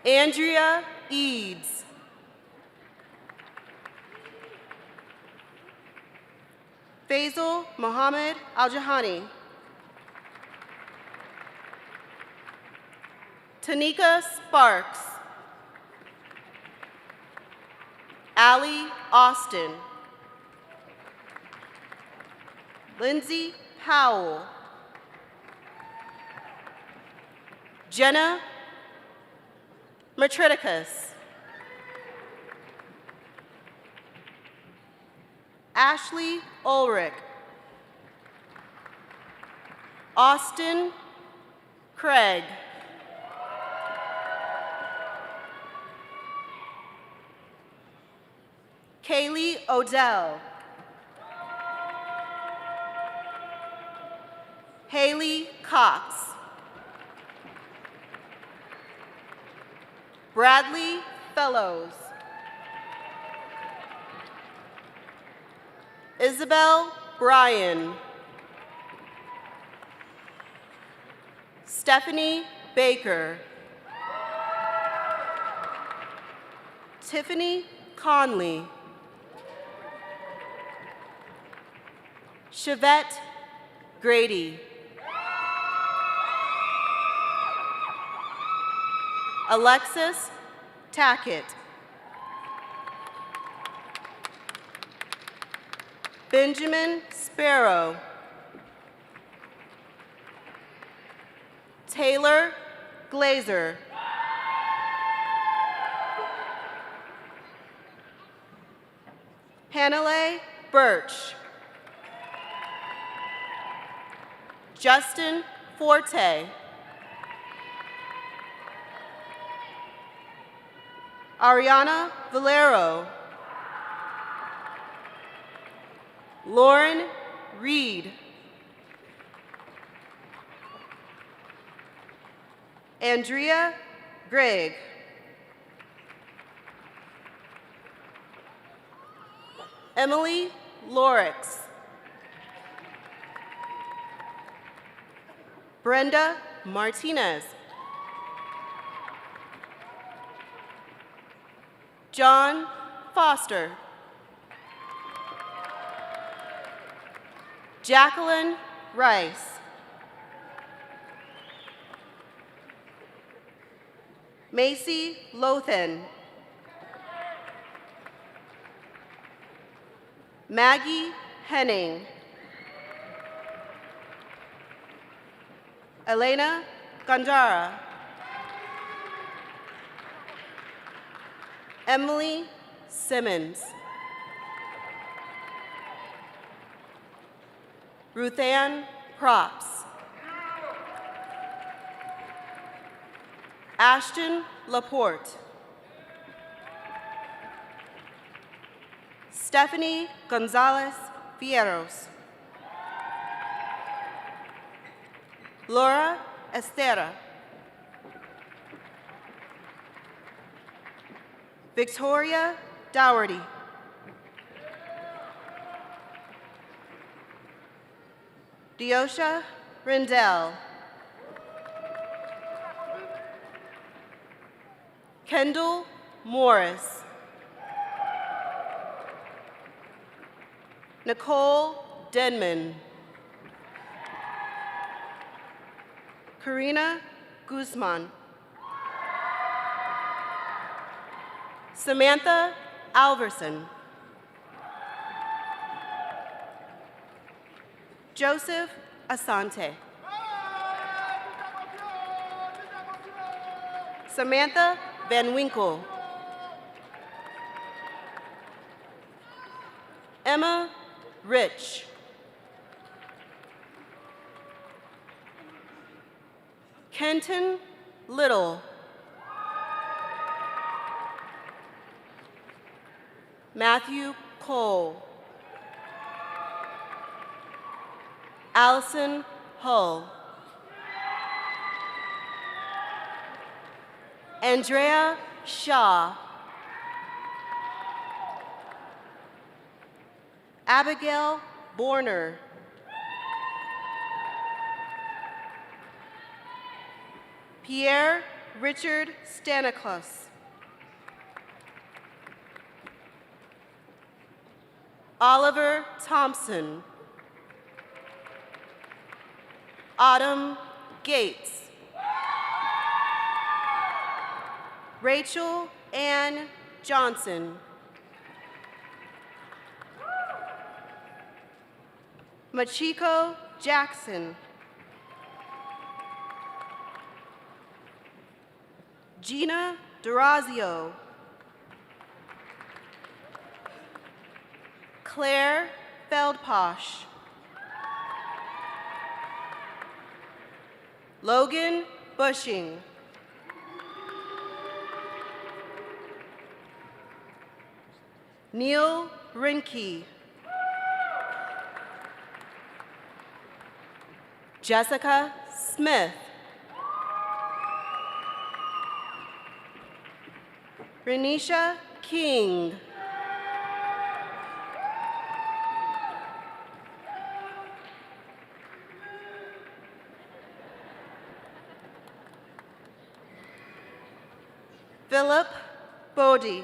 Andrea Eads, Faisal Mohammed Al-Jahani, Tanika Sparks, Allie Austin, Lindsay Powell, Jenna Matriticus, Ashley Ulrich, Austin Craig, Kaylee Odell, Haley Cox, Bradley Fellows, Isabel Bryan, Stephanie Baker, Tiffany Conley, Chevette Grady, Alexis Tackett, Benjamin Sparrow, Taylor Glazer, Hannale Birch, Justin Forte, Ariana Valero, Lauren Reed, Andrea Gregg, Emily Lorix, Brenda Martinez, John Foster, Jacqueline Rice, Macy Lothan, Maggie Henning, Elena Gandara, Emily Simmons, Ruthann Props, Ashton Laporte, Stephanie Gonzalez Fierros, Laura Estera, Victoria Dougherty, Deosha Rendell, Kendall Morris. Nicole Denman. Karina Guzman. Samantha Alverson. Joseph Asante. Samantha Van Winkle. Emma Rich. Kenton Little. Matthew Cole. Allison Hull. Andrea Shaw. Abigail Borner. Pierre Richard Staniklos. Oliver Thompson. Autumn Gates. Rachel Ann Johnson. Machiko Jackson. Gina Durazio. Claire Feldposh. Logan Bushing. Neil Rinke. Jessica Smith. Renisha King. Philip Bodie.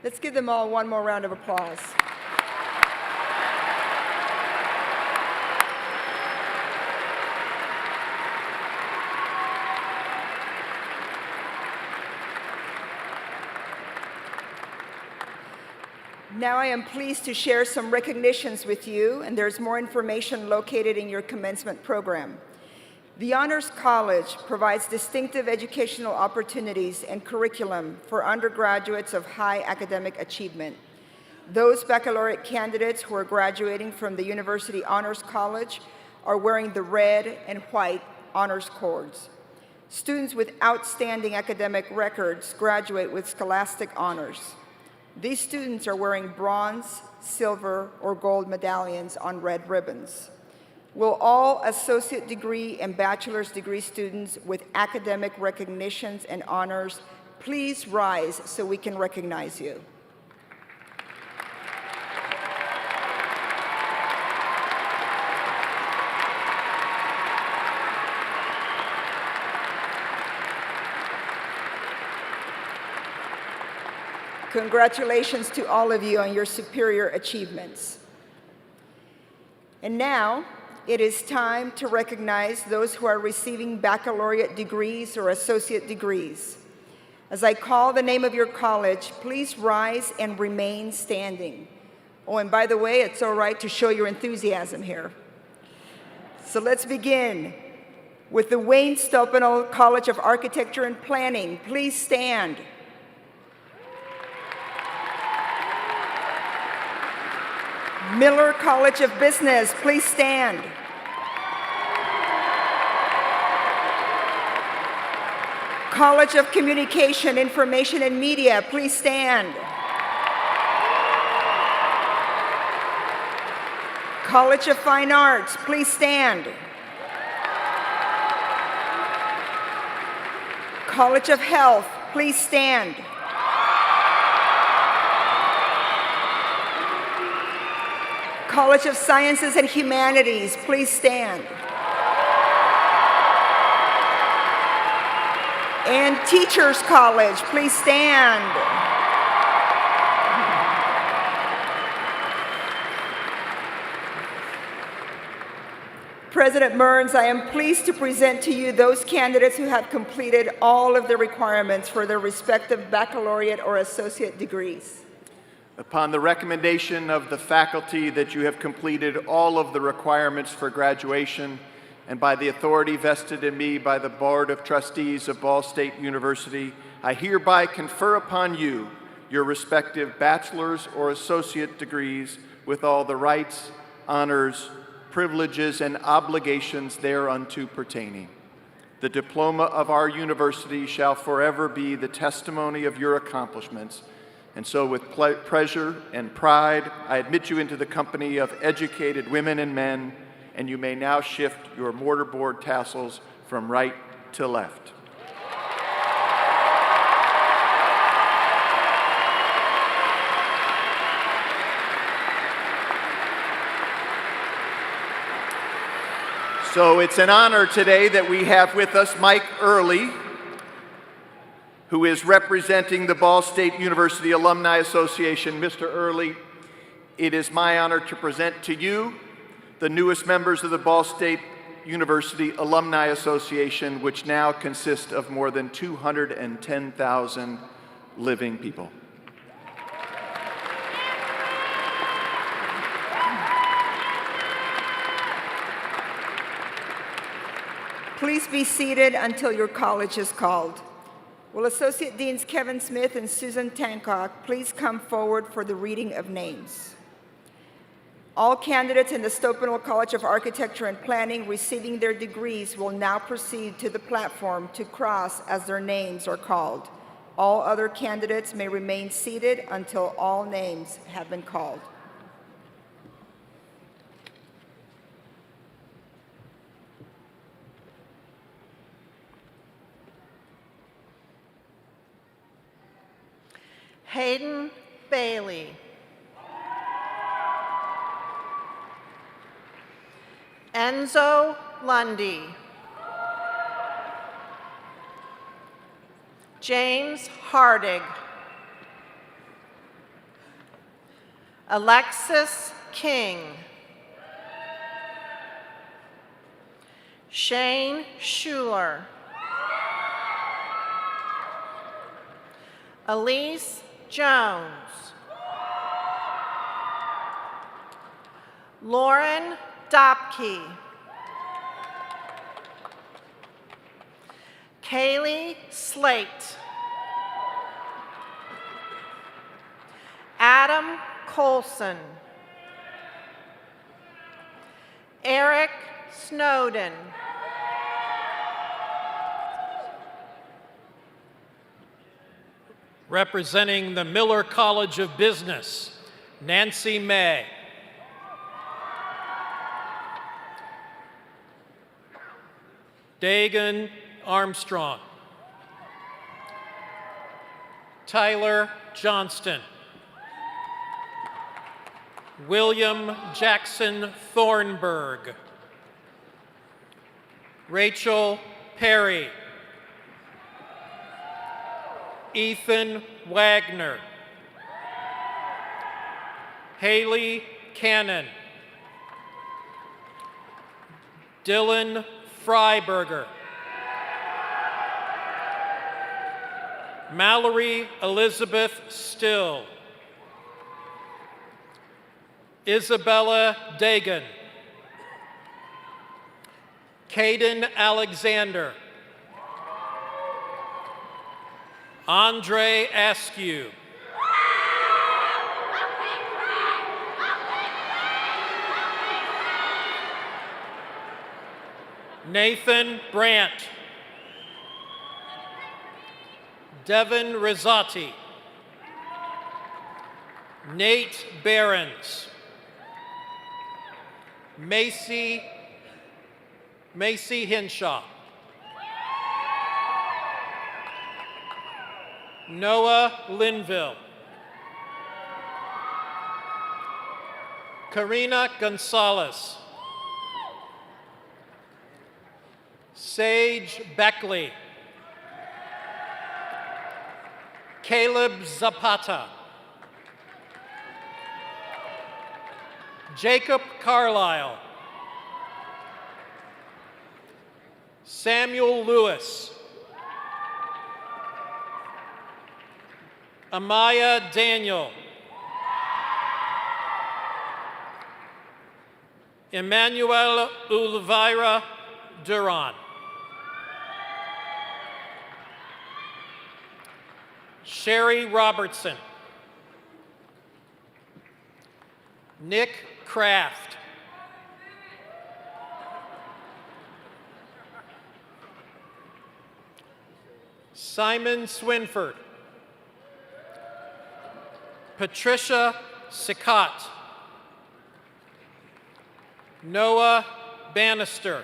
Let's give them all one more round of applause. Now I am pleased to share some recognitions with you, and there's more information located in your commencement program. The Honors College provides distinctive educational opportunities and curriculum for undergraduates of high academic achievement. Those baccalaureate candidates who are graduating from the University Honors College are wearing the red and white honors cords. Students with outstanding academic records graduate with scholastic honors. These students are wearing bronze, silver, or gold medallions on red ribbons. Will all associate degree and bachelor's degree students with academic recognitions and honors please rise so we can recognize you? Congratulations to all of you on your superior achievements. And now, it is time to recognize those who are receiving baccalaureate degrees or associate degrees. As I call the name of your college, please rise and remain standing. Oh, and by the way, it's all right to show your enthusiasm here. So let's begin with the Wayne Stopenel College of Architecture and Planning. Please stand. Miller College of Business, please stand. College of Communication, Information, and Media, please stand. College of Fine Arts, please stand. College of Health, please stand. College of Sciences and Humanities, please stand. And Teachers College, please stand. President Mearns, I am pleased to present to you those candidates who have completed all of the requirements for their respective baccalaureate or associate degrees. Upon the recommendation of the faculty that you have completed all of the requirements for graduation, and by the authority vested in me by the Board of Trustees of Ball State University, I hereby confer upon you your respective bachelor's or associate degrees with all the rights, honors, privileges, and obligations thereunto pertaining. The diploma of our university shall forever be the testimony of your accomplishments, and so with pleasure and pride, I admit you into the company of educated women and men, and you may now shift your mortarboard tassels from right to left. So it's an honor today that we have with us Mike Early, who is representing the Ball State University Alumni Association. Mr. Early, it is my honor to present to you the newest members of the Ball State University Alumni Association, which now consists of more than 210,000 living people. Please be seated until your college is called. Will Associate Deans Kevin Smith and Susan Tancock please come forward for the reading of names? All candidates in the Stoupenville College of Architecture and Planning receiving their degrees will now proceed to the platform to cross as their names are called. All other candidates may remain seated until all names have been called. Hayden Bailey. Enzo Lundy. James Hardig. Alexis King. Shane Schuler. Elise Jones. Lauren Dopke. Kaylee Slate. Adam Colson. Eric Snowden. Representing the Miller College of Business, Nancy May. Dagan Armstrong. Tyler Johnston. William Jackson Thornburg. Rachel Perry. Ethan Wagner. Haley Cannon. Dylan Freiberger. Mallory Elizabeth Still. Isabella Dagan. Caden Alexander. Andre Askew. Nathan Brandt. Devin Rizzati. Nate Behrens. Macy Hinshaw. Noah Linville. Karina Gonzalez. Sage Beckley. Caleb Zapata. Jacob Carlisle. Samuel Lewis. Amaya Daniel. Emmanuel Ulvira Duran. Sherry Robertson. Nick Kraft. Simon Swinford. Patricia Sikat. Noah Bannister.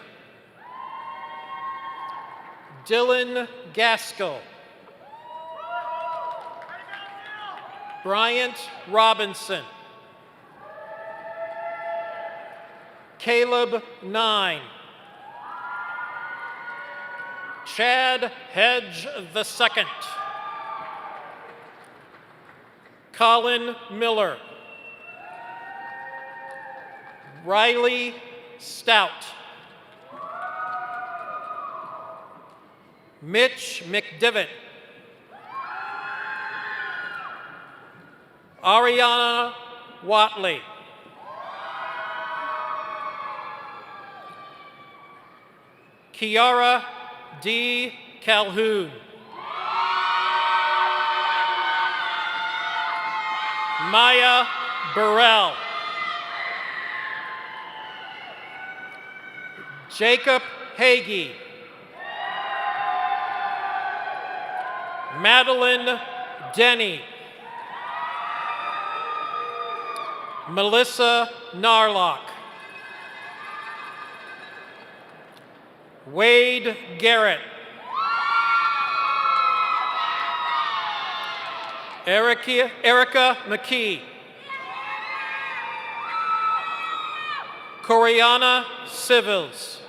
Dylan Gaskell. Bryant Robinson. Caleb Nine. Chad Hedge II. Colin Miller. Riley Stout. Mitch McDivitt. Ariana Watley. Kiara D. Calhoun. Maya Burrell. Jacob Hagee. Madeline Denny. Melissa Narlock. Wade Garrett. Erica McKee. Coriana Civils.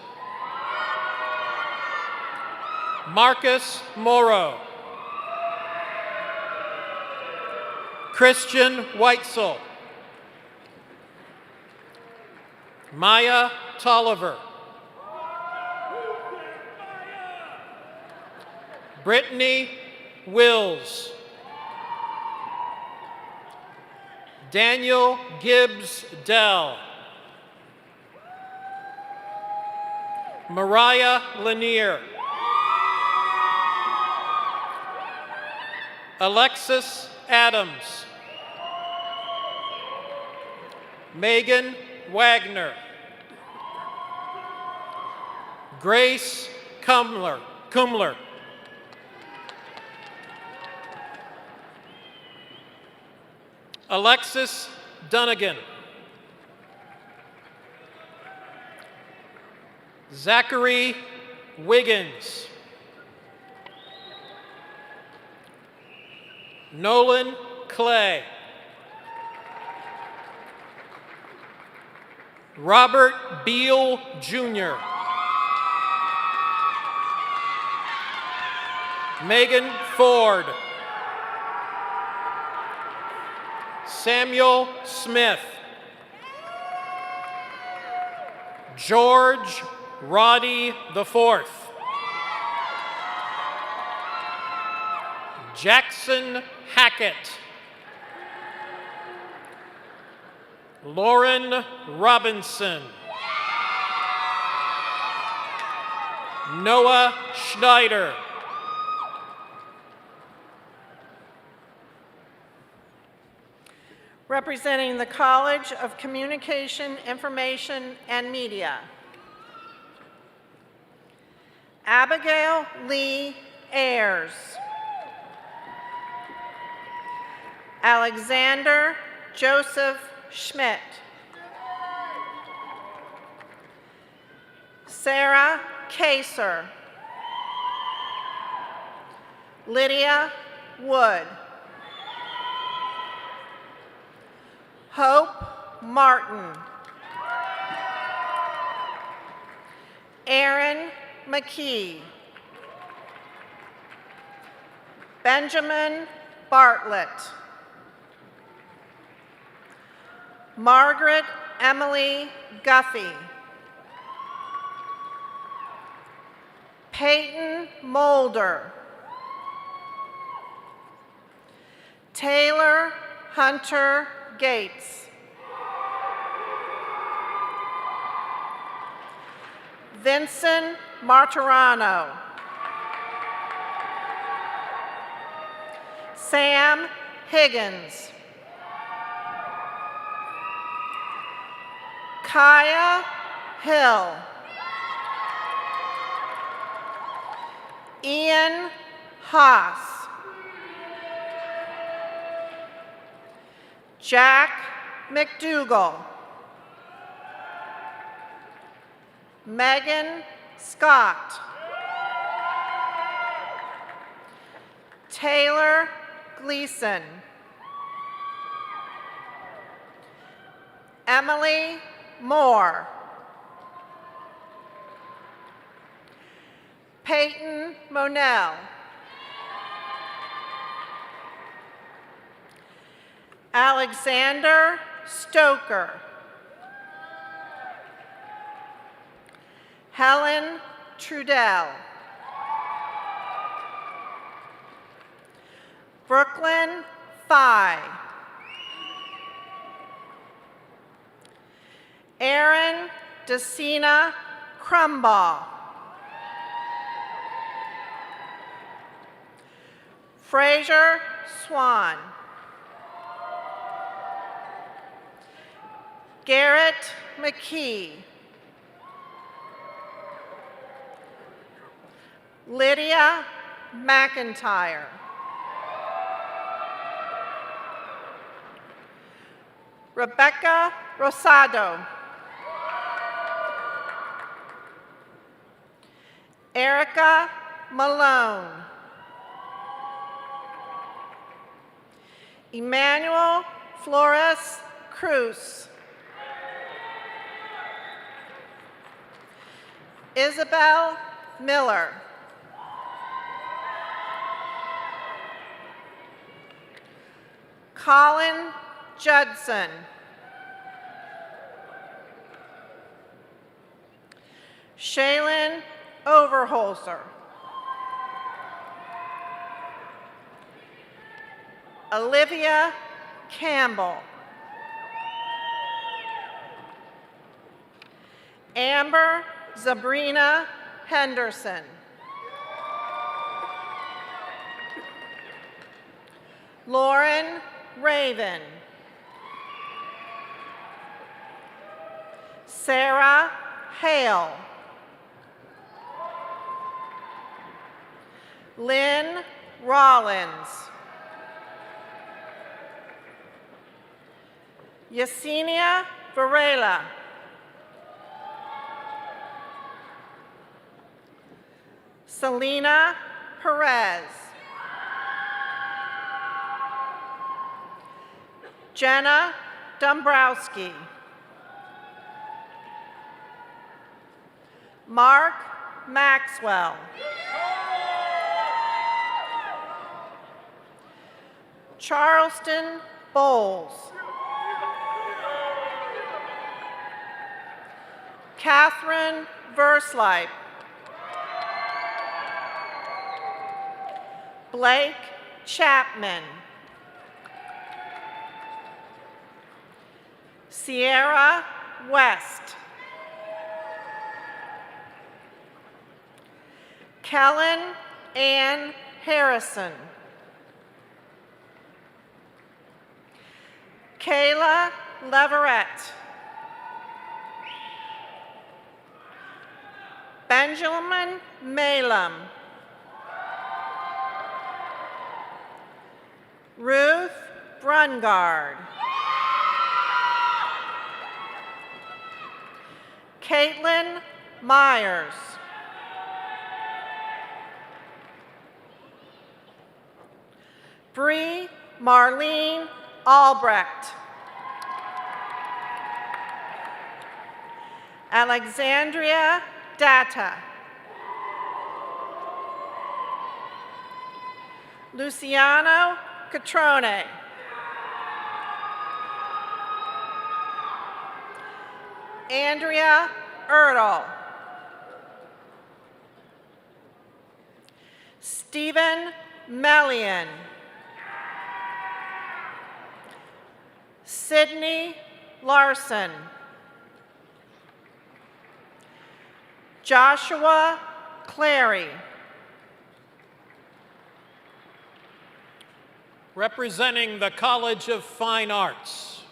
Marcus Morrow. Christian Weitzel. Maya Tolliver. Brittany Wills. Daniel Gibbs Dell. Mariah Lanier. Alexis Adams. Megan Wagner. Grace Kumler. Alexis Dunnigan. Zachary Wiggins. Nolan Clay. Robert Beal Jr. Megan Ford. Samuel Smith. George Roddy IV. Jackson Hackett. Lauren Robinson. Noah Schneider. Representing the College of Communication, Information, and Media. Abigail Lee Ayers. Alexander Joseph Schmidt. Sarah Kaser. Lydia Wood. Hope Martin. Aaron McKee. Benjamin Bartlett. Margaret Emily Guffey. Peyton Mulder. Taylor Hunter Gates. Vincent Martirano. Sam Higgins. Kaya Hill. Ian Haas. Jack McDougall. Megan Scott. Taylor Gleason. Emily Moore. Peyton Monell. Alexander Stoker. Helen Trudell. Brooklyn Phi. Aaron Decina Crumbaugh. Fraser Swan. Garrett McKee. Lydia McIntyre. Rebecca Rosado. Erica Malone. Emmanuel Flores Cruz. Isabel Miller. Colin Judson. Shaylin Overholzer. Olivia Campbell. Amber Sabrina Henderson. Lauren Raven. Sarah Hale. Lynn Rollins. Yesenia Varela. Selena Perez. Jenna Dombrowski. Mark Maxwell. Charleston Bowles. Catherine Versleip. Blake Chapman. Sierra West. Kellen Ann Harrison. Kayla Leverett. Benjamin Malum. Ruth Brungard. Caitlin Myers. Bree Marlene Albrecht. Alexandria Data. Luciano Catrone. Andrea Ertl. Stephen Melian. Sydney Larson. Joshua Clary. Representing the College of Fine Arts,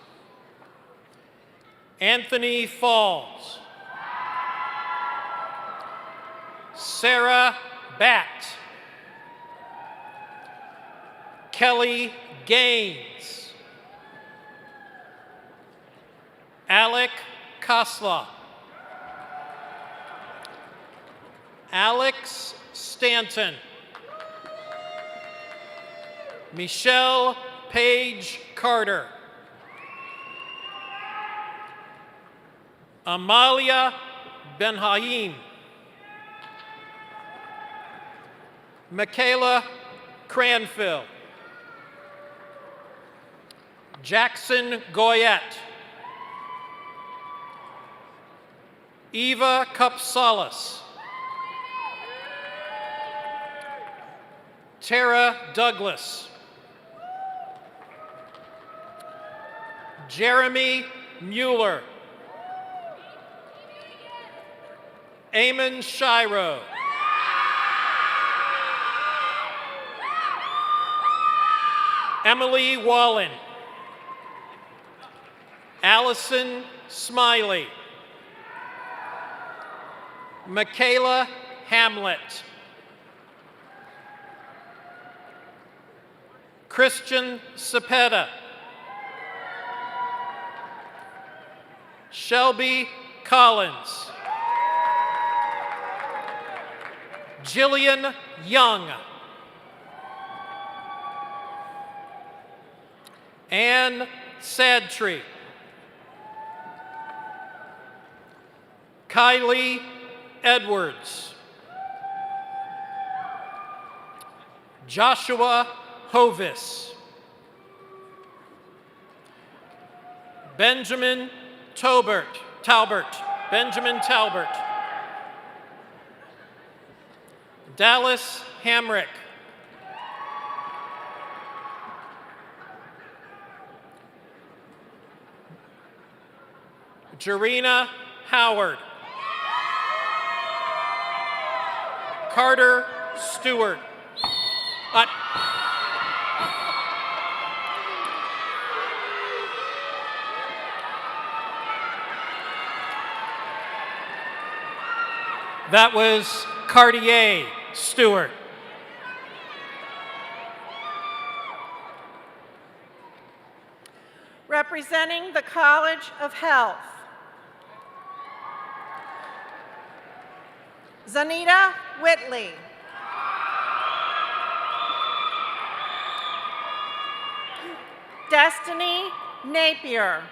Anthony Falls. Sarah Batt. Kelly Gaines. Alec Kosla. Alex Stanton. Michelle Page Carter. Amalia Benhaim. Michaela Cranfield. Jackson Goyette. Eva Cupsalis. Tara Douglas. Jeremy Mueller. Eamon Shiro. Emily Wallen. Allison Smiley. Michaela Hamlet. Christian Cepeda. Shelby Collins. Jillian Young. Anne Sadtree. Kylie Edwards. Joshua Hovis. Benjamin Talbert. Benjamin Talbert. Dallas Hamrick. Jarena Howard. Carter Stewart. That was Cartier Stewart. Representing the College of Health, Zanita Whitley. Destiny Napier.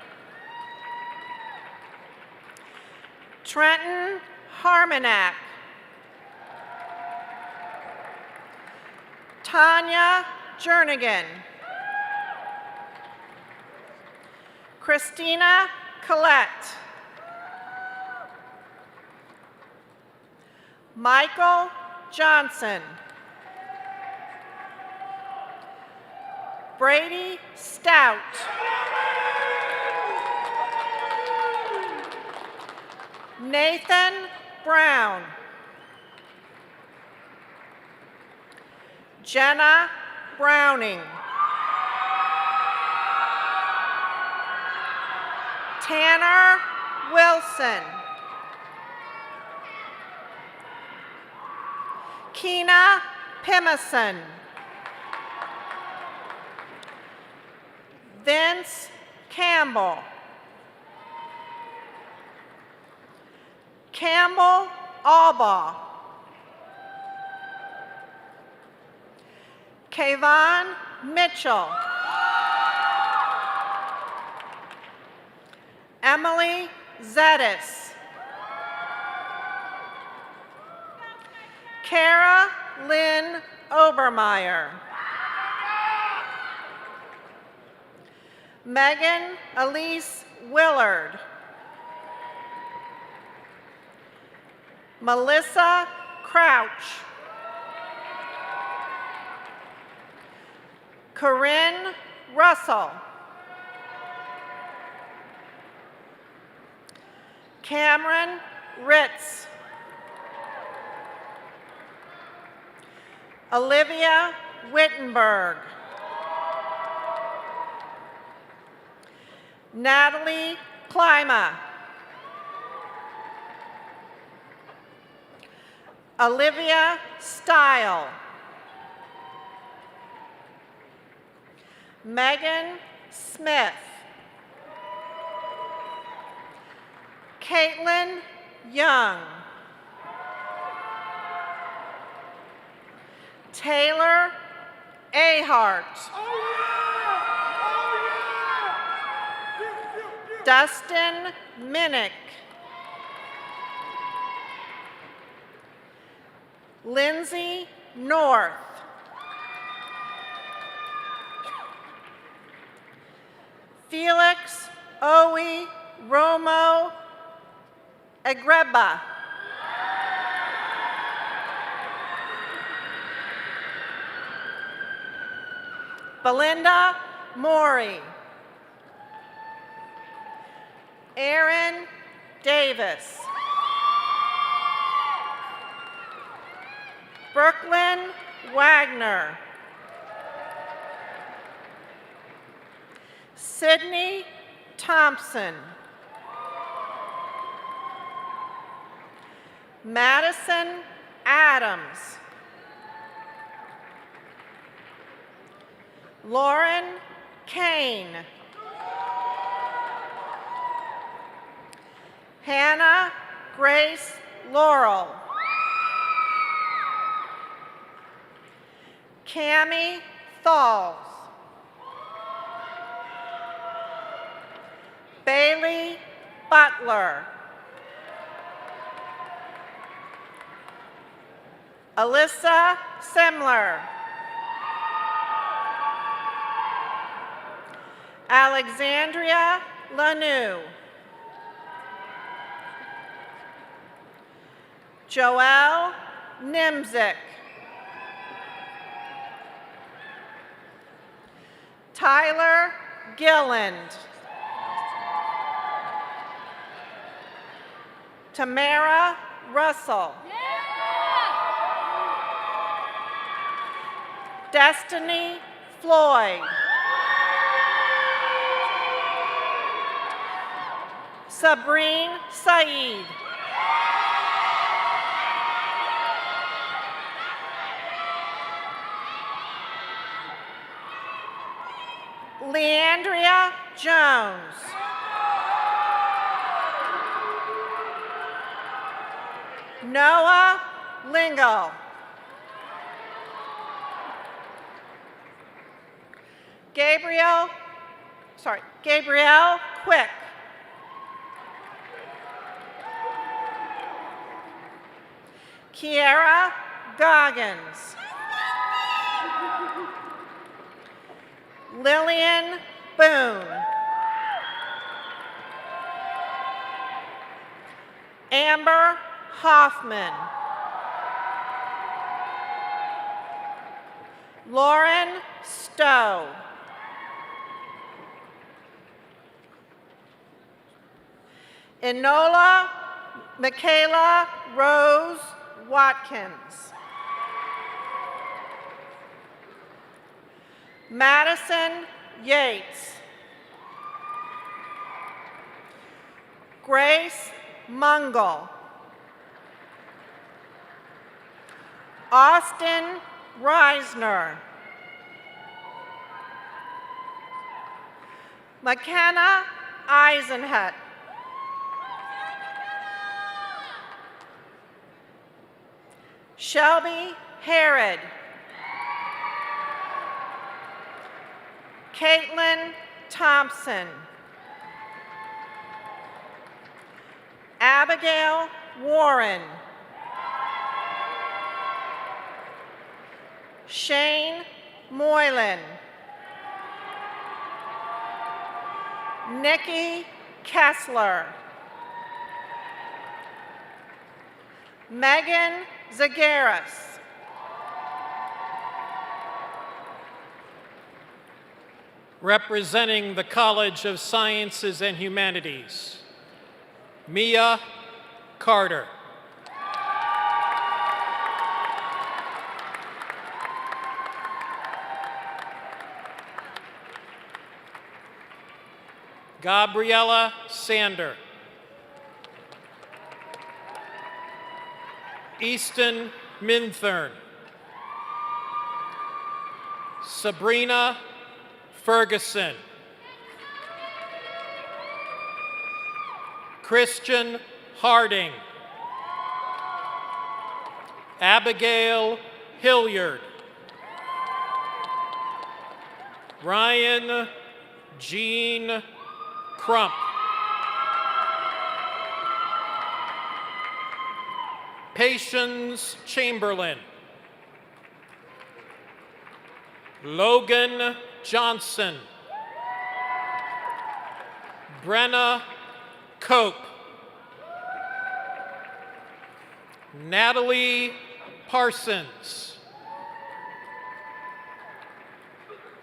Trenton Harmonak. Tanya Jernigan. Christina Collette. Michael Johnson. Brady Stout. Nathan Brown. Jenna Browning. Tanner Wilson. Keena Pimison. Vince Campbell. Campbell Albaugh. Kayvon Mitchell. Emily Zetis. Kara Lynn Obermeyer. Megan Elise Willard. Melissa Crouch. Corinne Russell. Cameron Ritz. Olivia Wittenberg. Natalie Klima. Olivia Stile. Megan Smith. Caitlin Young. Taylor Ahart. Dustin Minnick. Lindsay North. Felix Owe Romo Agreba. Belinda Maury. Aaron Davis. Brooklyn Wagner. Sydney Thompson. Madison Adams. Lauren Kane. Hannah Grace Laurel. Cammie Thalls. Bailey Butler. Alyssa Semler. Alexandria Lanu. Joelle Nimzik. Tyler Gilland. Tamara Russell. Destiny Floyd. Sabrine Saeed. Leandria Jones. Noah Lingle. Gabrielle Quick. Kiara Goggins. Lillian Boone. Amber Hoffman. Lauren Stowe. Enola Michaela Rose Watkins. Madison Yates. Grace Mungle. Austin Reisner. McKenna Eisenhut. Shelby Herod. Caitlin Thompson. Abigail Warren. Shane Moylan. Nikki Kessler. Megan Zagaris. Representing the College of Sciences and Humanities, Mia Carter. Gabriella Sander. Easton Minthern. Sabrina Ferguson. Christian Harding. Abigail Hilliard. Ryan Jean Crump. Patience Chamberlain. Logan Johnson. Brenna Cope. Natalie Parsons.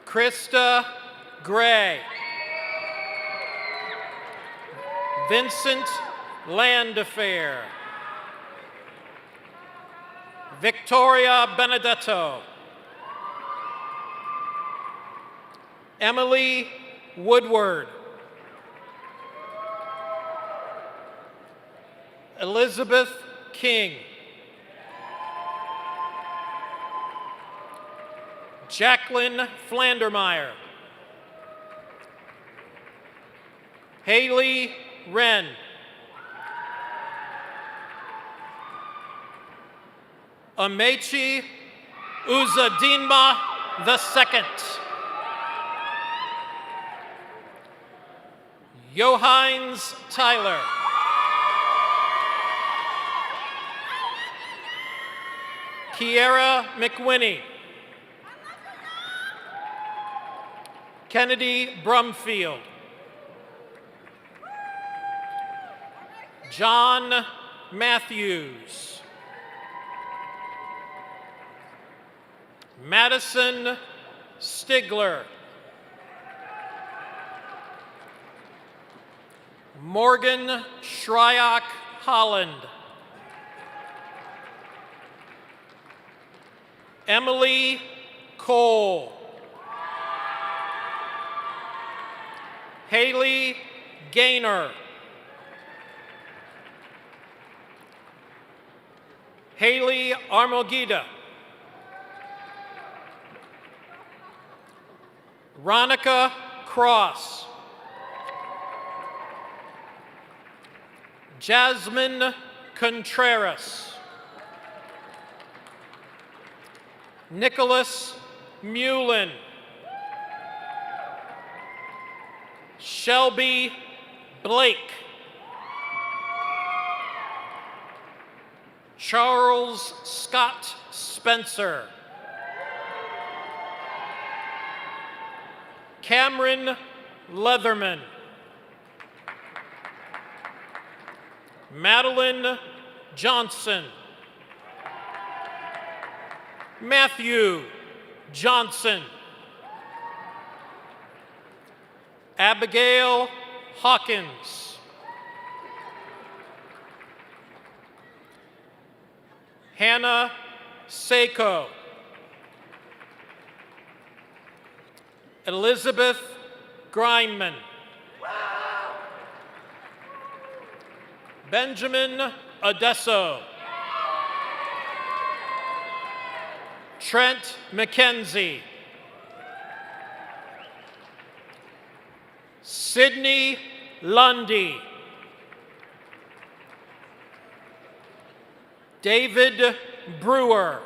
Krista Gray. Vincent Landefair. Victoria Benedetto. Emily Woodward. Elizabeth King. Jacqueline Flandermeyer. Haley Wren. Amechi Uzadinma II. Johannes Tyler. Kiera McWhinney. Kennedy Brumfield. John Matthews. Madison Stigler. Morgan Shryock Holland. Emily Cole. Haley Gaynor. Haley Armogida. Ronica Cross. Jasmine Contreras. Nicholas Mullen. Shelby Blake. Charles Scott Spencer. Cameron Leatherman. Madeline Johnson. Matthew Johnson. Abigail Hawkins. Hannah Seiko. Elizabeth Grineman. Benjamin Odesso. Trent McKenzie. Sydney Lundy. David Brewer.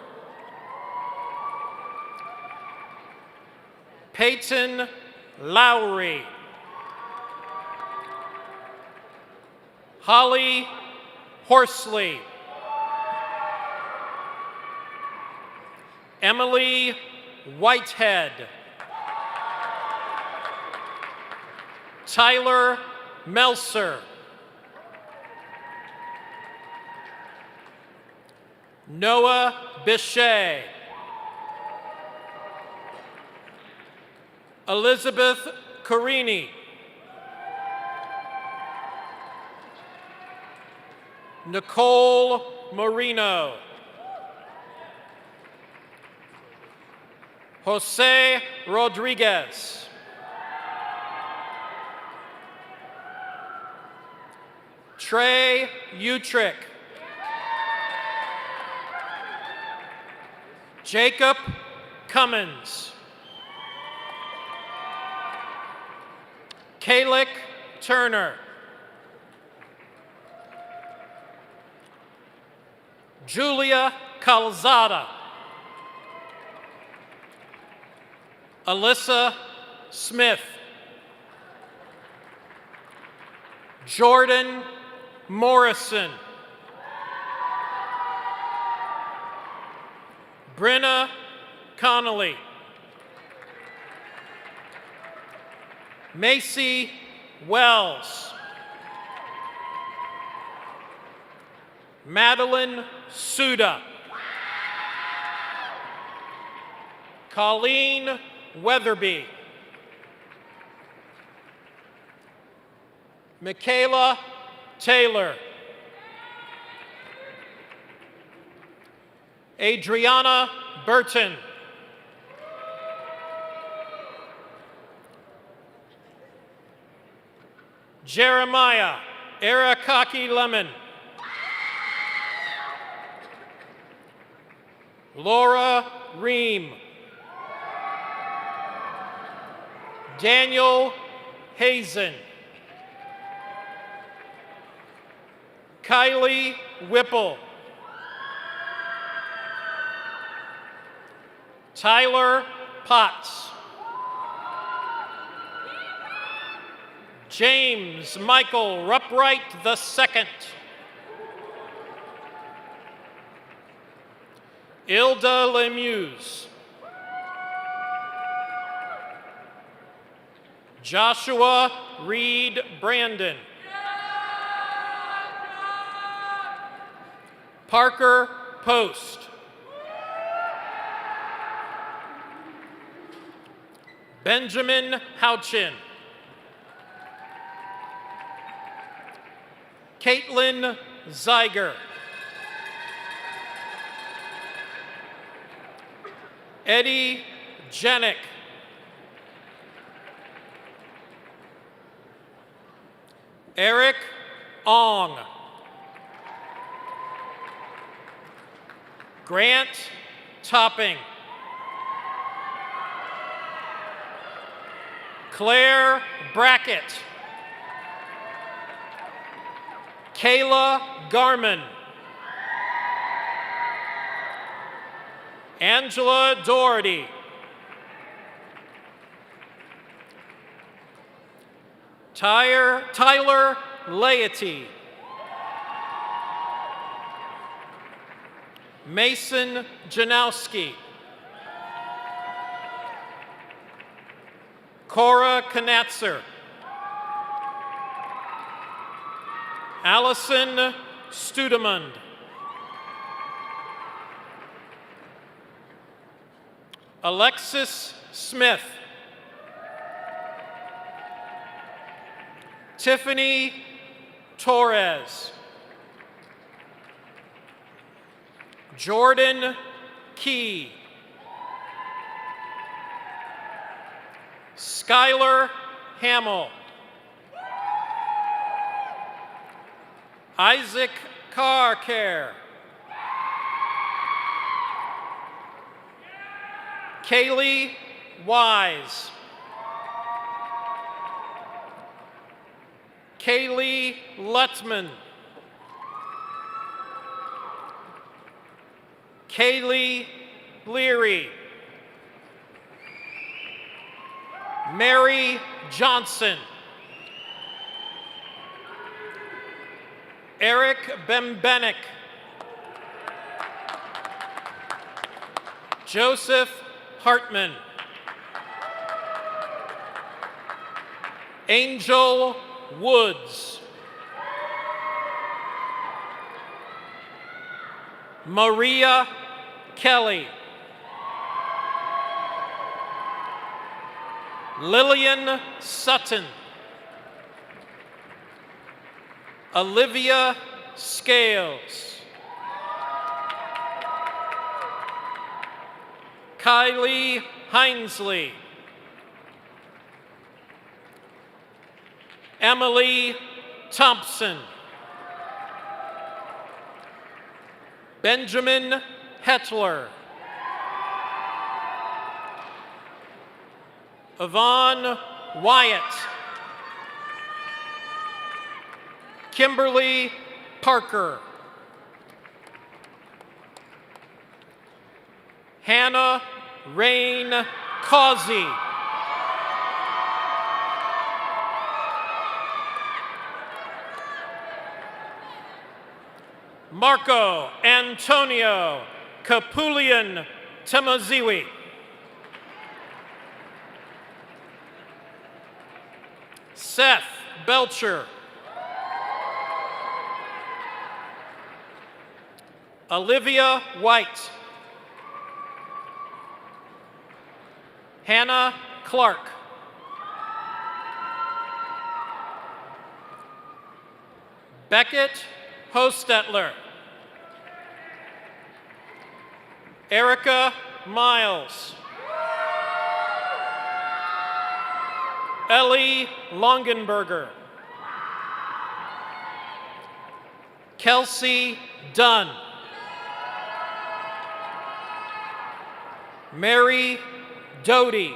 Peyton Lowry. Holly Horsley. Emily Whitehead. Tyler Melser. Noah Bichet. Elizabeth Carini. Nicole Marino. Jose Rodriguez. Trey Utrick. Jacob Cummins. Kalick Turner. Julia Calzada. Alyssa Smith. Jordan Morrison. Brenna Connolly. Macy Wells. Madeline Suda. Colleen Weatherby. Michaela Taylor. Adriana Burton. Jeremiah Arakaki Lemon. Laura Ream. Daniel Hazen. Kylie Whipple. Tyler Potts. James Michael Rupright II. Ilda Lemuse. Joshua Reed Brandon. Parker Post. Benjamin Houchin. Caitlin Zeiger. Eddie Janik. Eric Ong. Grant Topping. Claire Brackett. Kayla Garman. Angela Doherty. Tyler Laity. Mason Janowski. Cora Knatzer. Allison Studemund. Alexis Smith. Tiffany Torres. Jordan Key. Skylar Hamill. Isaac Carcare. Kaylee Wise. Kaylee Lutzman. Kaylee Leary. Mary Johnson. Eric Bembenek. Joseph Hartman. Angel Woods. Maria Kelly. Lillian Sutton. Olivia Scales. Kylie Hinesley. Emily Thompson. Benjamin Hetler. Yvonne Wyatt. Kimberly Parker. Hannah Rain Causey. Marco Antonio Capulian Tamaziwi. Seth Belcher. Olivia White. Hannah Clark. Beckett Hostetler. Erica Miles. Ellie Longenberger. Kelsey Dunn. Mary Doty.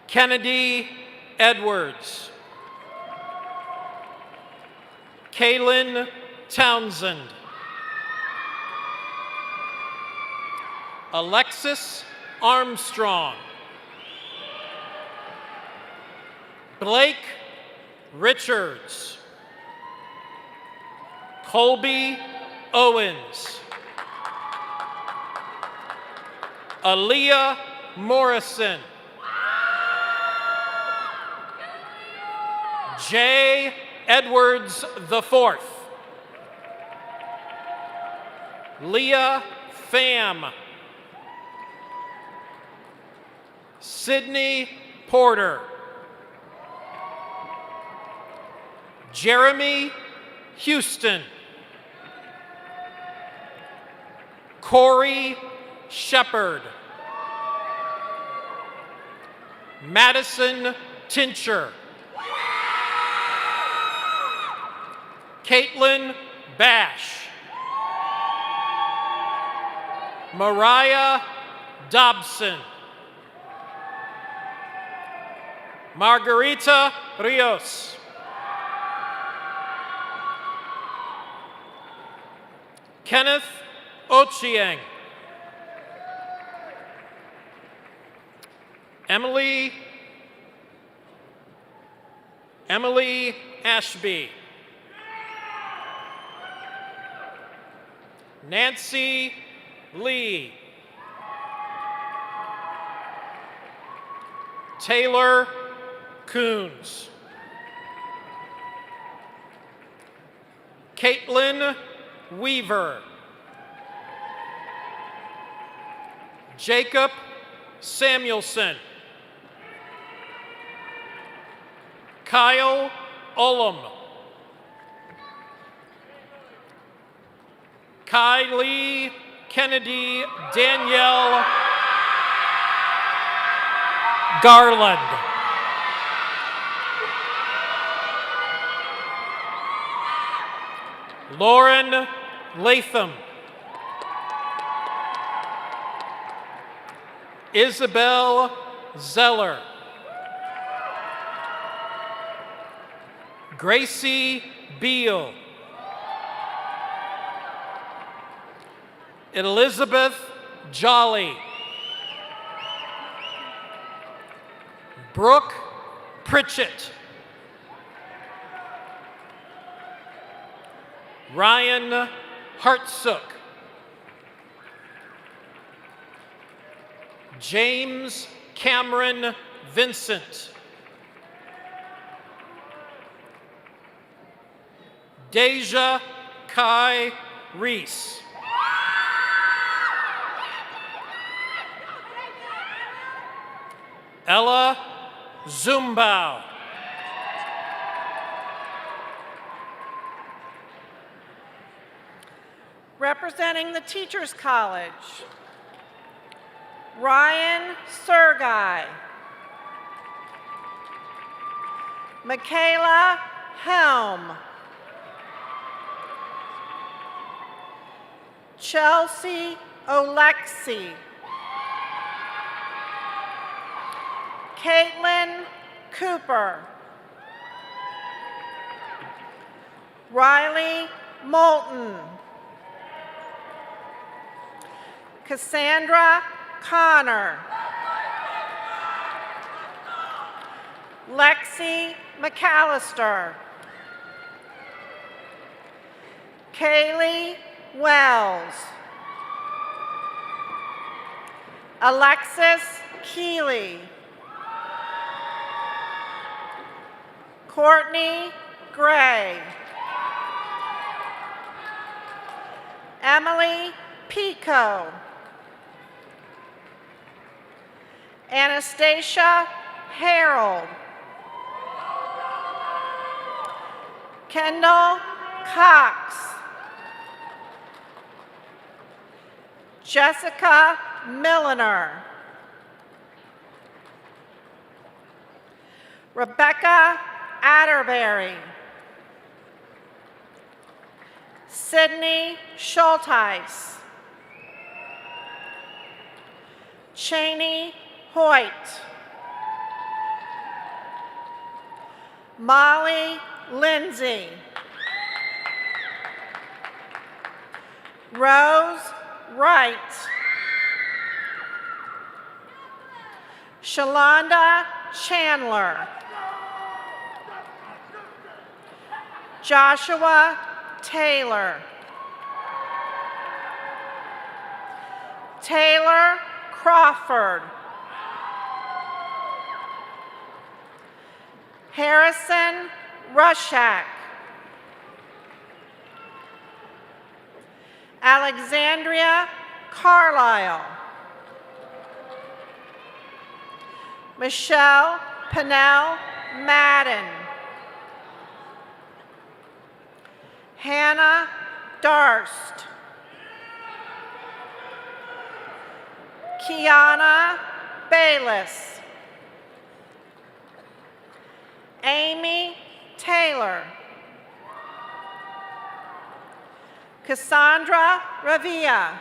Kennedy Edwards. Kaylin Townsend. Alexis Armstrong. Blake Richards. Colby Owens. Aaliyah Morrison. Jay Edwards IV. Leah Pham. Sydney Porter. Jeremy Houston. Corey Shepard. Madison Tincher. Caitlin Bash. Mariah Dobson. Margarita Rios. Kenneth Ochieng. Emily Ashby. Nancy Lee. Taylor Coons. Caitlin Weaver. Jacob Samuelson. Kyle Ullum. Kylie Kennedy Danielle Garland. Lauren Latham. Isabel Zeller. Gracie Beal. Elizabeth Jolly. Brooke Pritchett. Ryan Hartsook. James Cameron Vincent. Deja Kai Reese. Ella Zumbau. Representing the Teachers College, Ryan Sergai. Michaela Helm. Chelsea Olexi. Caitlin Cooper. Riley Moulton. Cassandra Connor. Lexi McAllister. Kaylee Wells. Alexis Keeley. Courtney Gray. Emily Pico. Anastasia Harold. Kendall Cox. Jessica Milliner. Rebecca Atterbury. Sydney Schulteis. Cheney Hoyt. Molly Lindsay. Rose Wright. Shalonda Chandler. Joshua Taylor. Taylor Crawford. Harrison Rushak. Alexandria Carlisle. Michelle Pennell Madden. Hannah Darst. Kiana Bayless. Amy Taylor. Cassandra Ravia.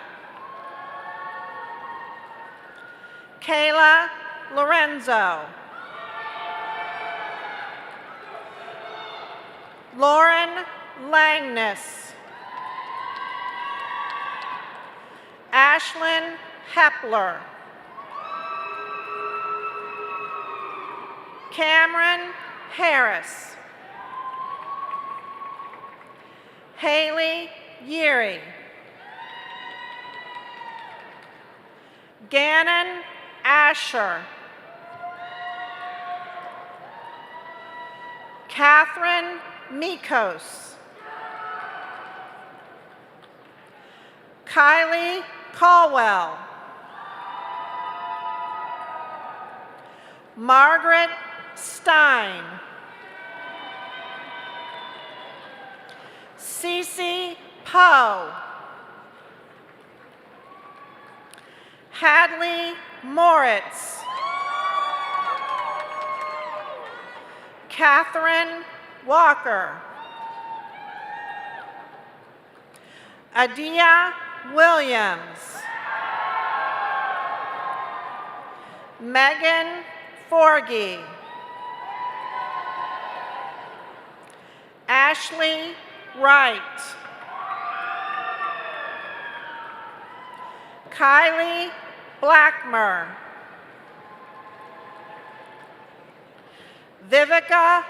Kayla Lorenzo. Lauren Langness. Ashlyn Hepler. Cameron Harris. Haley Yeary. Gannon Asher. Catherine Mikos. Kylie Caldwell. Margaret Stein. Cece Poe. Hadley Moritz. Catherine Walker. Adia Williams. Megan Forgy. Ashley Wright. Kylie Blackmer. Vivica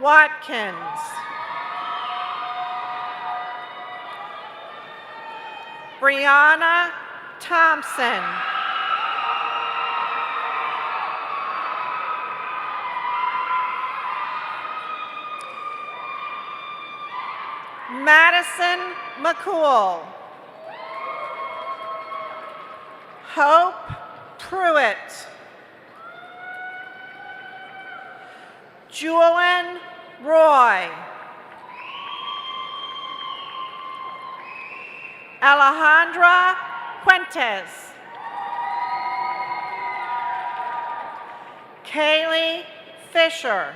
Watkins. Brianna Thompson. Madison McCool. Hope Pruitt. Julian Roy. Alejandra Fuentes. Kaylee Fisher.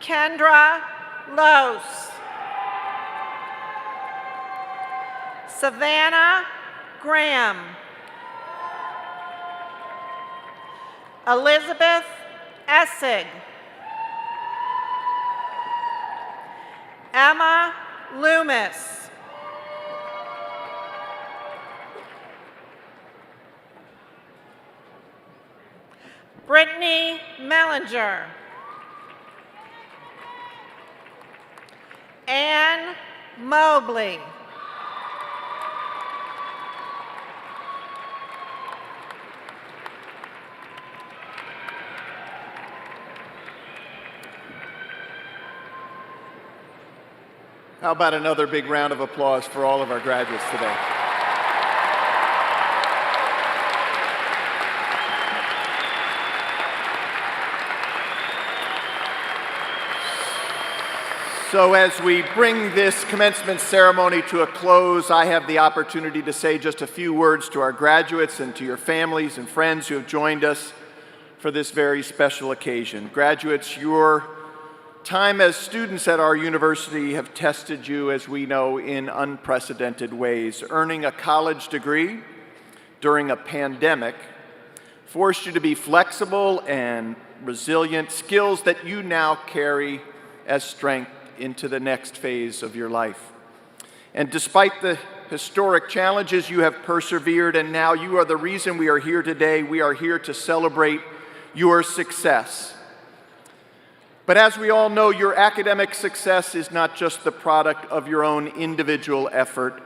Kendra Lose. Savannah Graham. Elizabeth Essig. Emma Loomis. Brittany Mellinger. Anne Mobley. How about another big round of applause for all of our graduates today? So as we bring this commencement ceremony to a close, I have the opportunity to say just a few words to our graduates and to your families and friends who have joined us for this very special occasion. Graduates, your time as students at our university have tested you, as we know, in unprecedented ways. Earning a college degree during a pandemic forced you to be flexible and resilient, skills that you now carry as strength into the next phase of your life. And despite the historic challenges, you have persevered, and now you are the reason we are here today. We are here to celebrate your success. But as we all know, your academic success is not just the product of your own individual effort.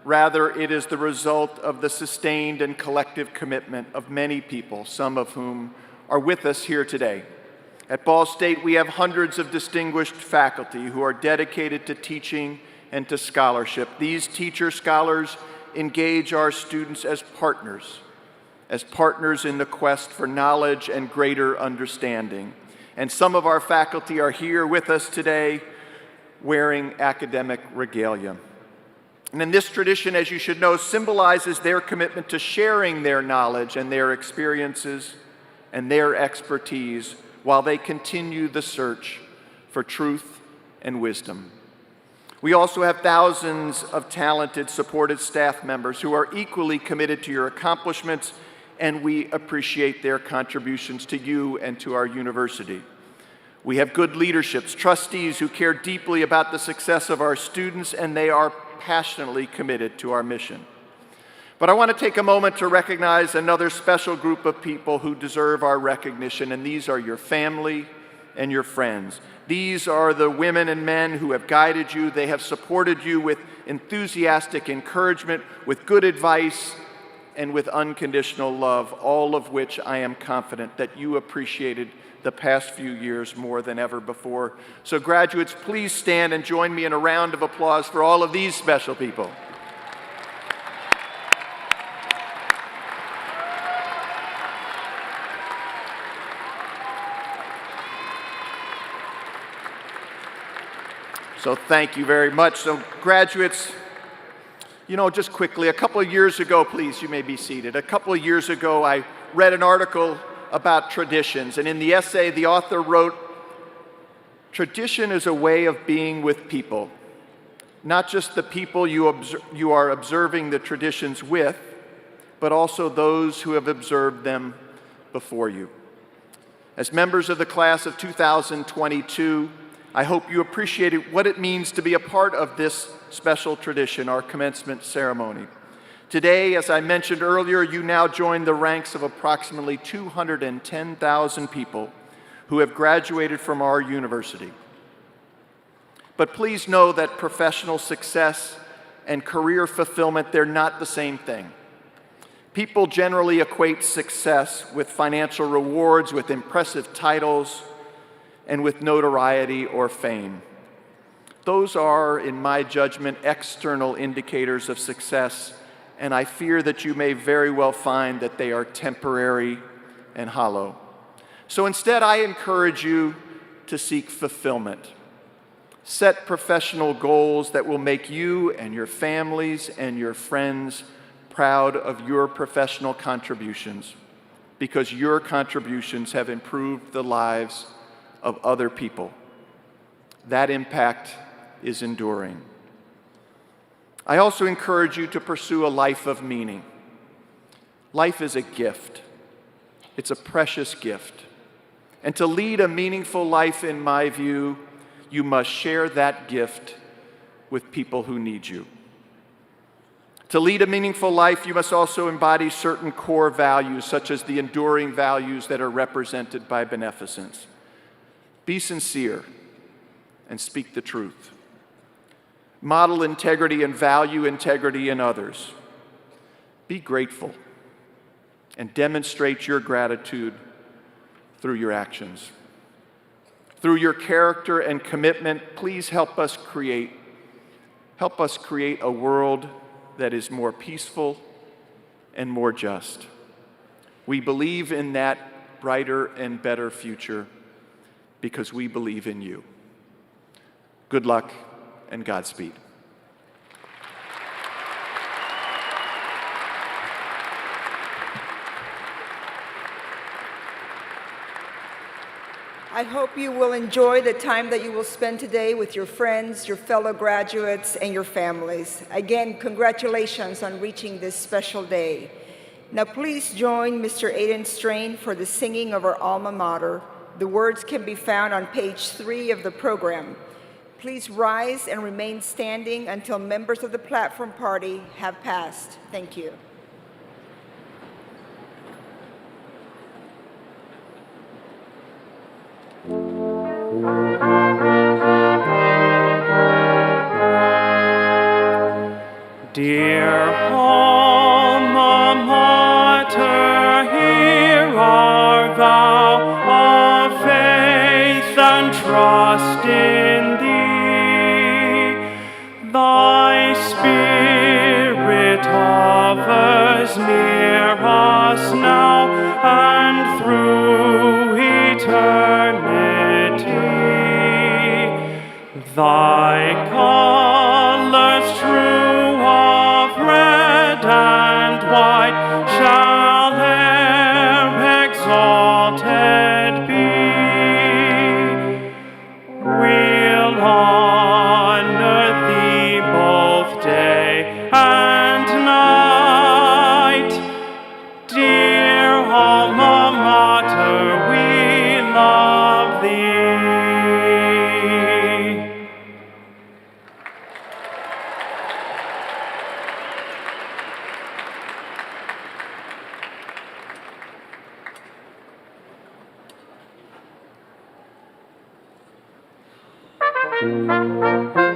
Rather, it is the result of the sustained and collective commitment of many people, some of whom are with us here today. At Ball State, we have hundreds of distinguished faculty who are dedicated to teaching and to scholarship. These teacher-scholars engage our students as partners in the quest for knowledge and greater understanding. And some of our faculty are here with us today wearing academic regalia. And in this tradition, as you should know, symbolizes their commitment to sharing their knowledge and their experiences and their expertise while they continue the search for truth and wisdom. We also have thousands of talented, supported staff members who are equally committed to your accomplishments, and we appreciate their contributions to you and to our university. We have good leaderships, trustees who care deeply about the success of our students, and they are passionately committed to our mission. But I want to take a moment to recognize another special group of people who deserve our recognition, and these are your family and your friends. These are the women and men who have guided you. They have supported you with enthusiastic encouragement, with good advice, and with unconditional love, all of which I am confident that you appreciated the past few years more than ever before. So graduates, please stand and join me in a round of applause for all of these special people. So thank you very much. So graduates, just quickly, a couple of years ago, please, you may be seated. A couple of years ago, I read an article about traditions, and in the essay, the author wrote, "Tradition is a way of being with people, not just the people you are observing the traditions with, but also those who have observed them before you." As members of the class of 2022, I hope you appreciated what it means to be a part of this special tradition, our commencement ceremony. Today, as I mentioned earlier, you now join the ranks of approximately 210,000 people who have graduated from our university. But please know that professional success and career fulfillment, they're not the same thing. People generally equate success with financial rewards, with impressive titles, and with notoriety or fame. Those are, in my judgment, external indicators of success, and I fear that you may very well find that they are temporary and hollow. So instead, I encourage you to seek fulfillment. Set professional goals that will make you and your families and your friends proud of your professional contributions, because your contributions have improved the lives of other people. That impact is enduring. I also encourage you to pursue a life of meaning. Life is a gift. It's a precious gift. And to lead a meaningful life, in my view, you must share that gift with people who need you. To lead a meaningful life, you must also embody certain core values, such as the enduring values that are represented by beneficence. Be sincere and speak the truth. Model integrity and value integrity in others. Be grateful and demonstrate your gratitude through your actions. Through your character and commitment, please help us create a world that is more peaceful and more just. We believe in that brighter and better future because we believe in you. Good luck and Godspeed. I hope you will enjoy the time that you will spend today with your friends, your fellow graduates, and your families. Again, congratulations on reaching this special day. Now please join Mr. Aidan Strain for the singing of our alma mater. The words can be found on page 3 of the program. Please rise and remain standing until members of the platform party have passed. Thank you. Dear alma mater, hear our vow of faith and trust in thee. Thy Spirit hovers near us now and through eternity. Thy colors true of red and white shall e'er exalted be. We'll honor thee both day and night. Dear alma mater, we love thee. Thank you.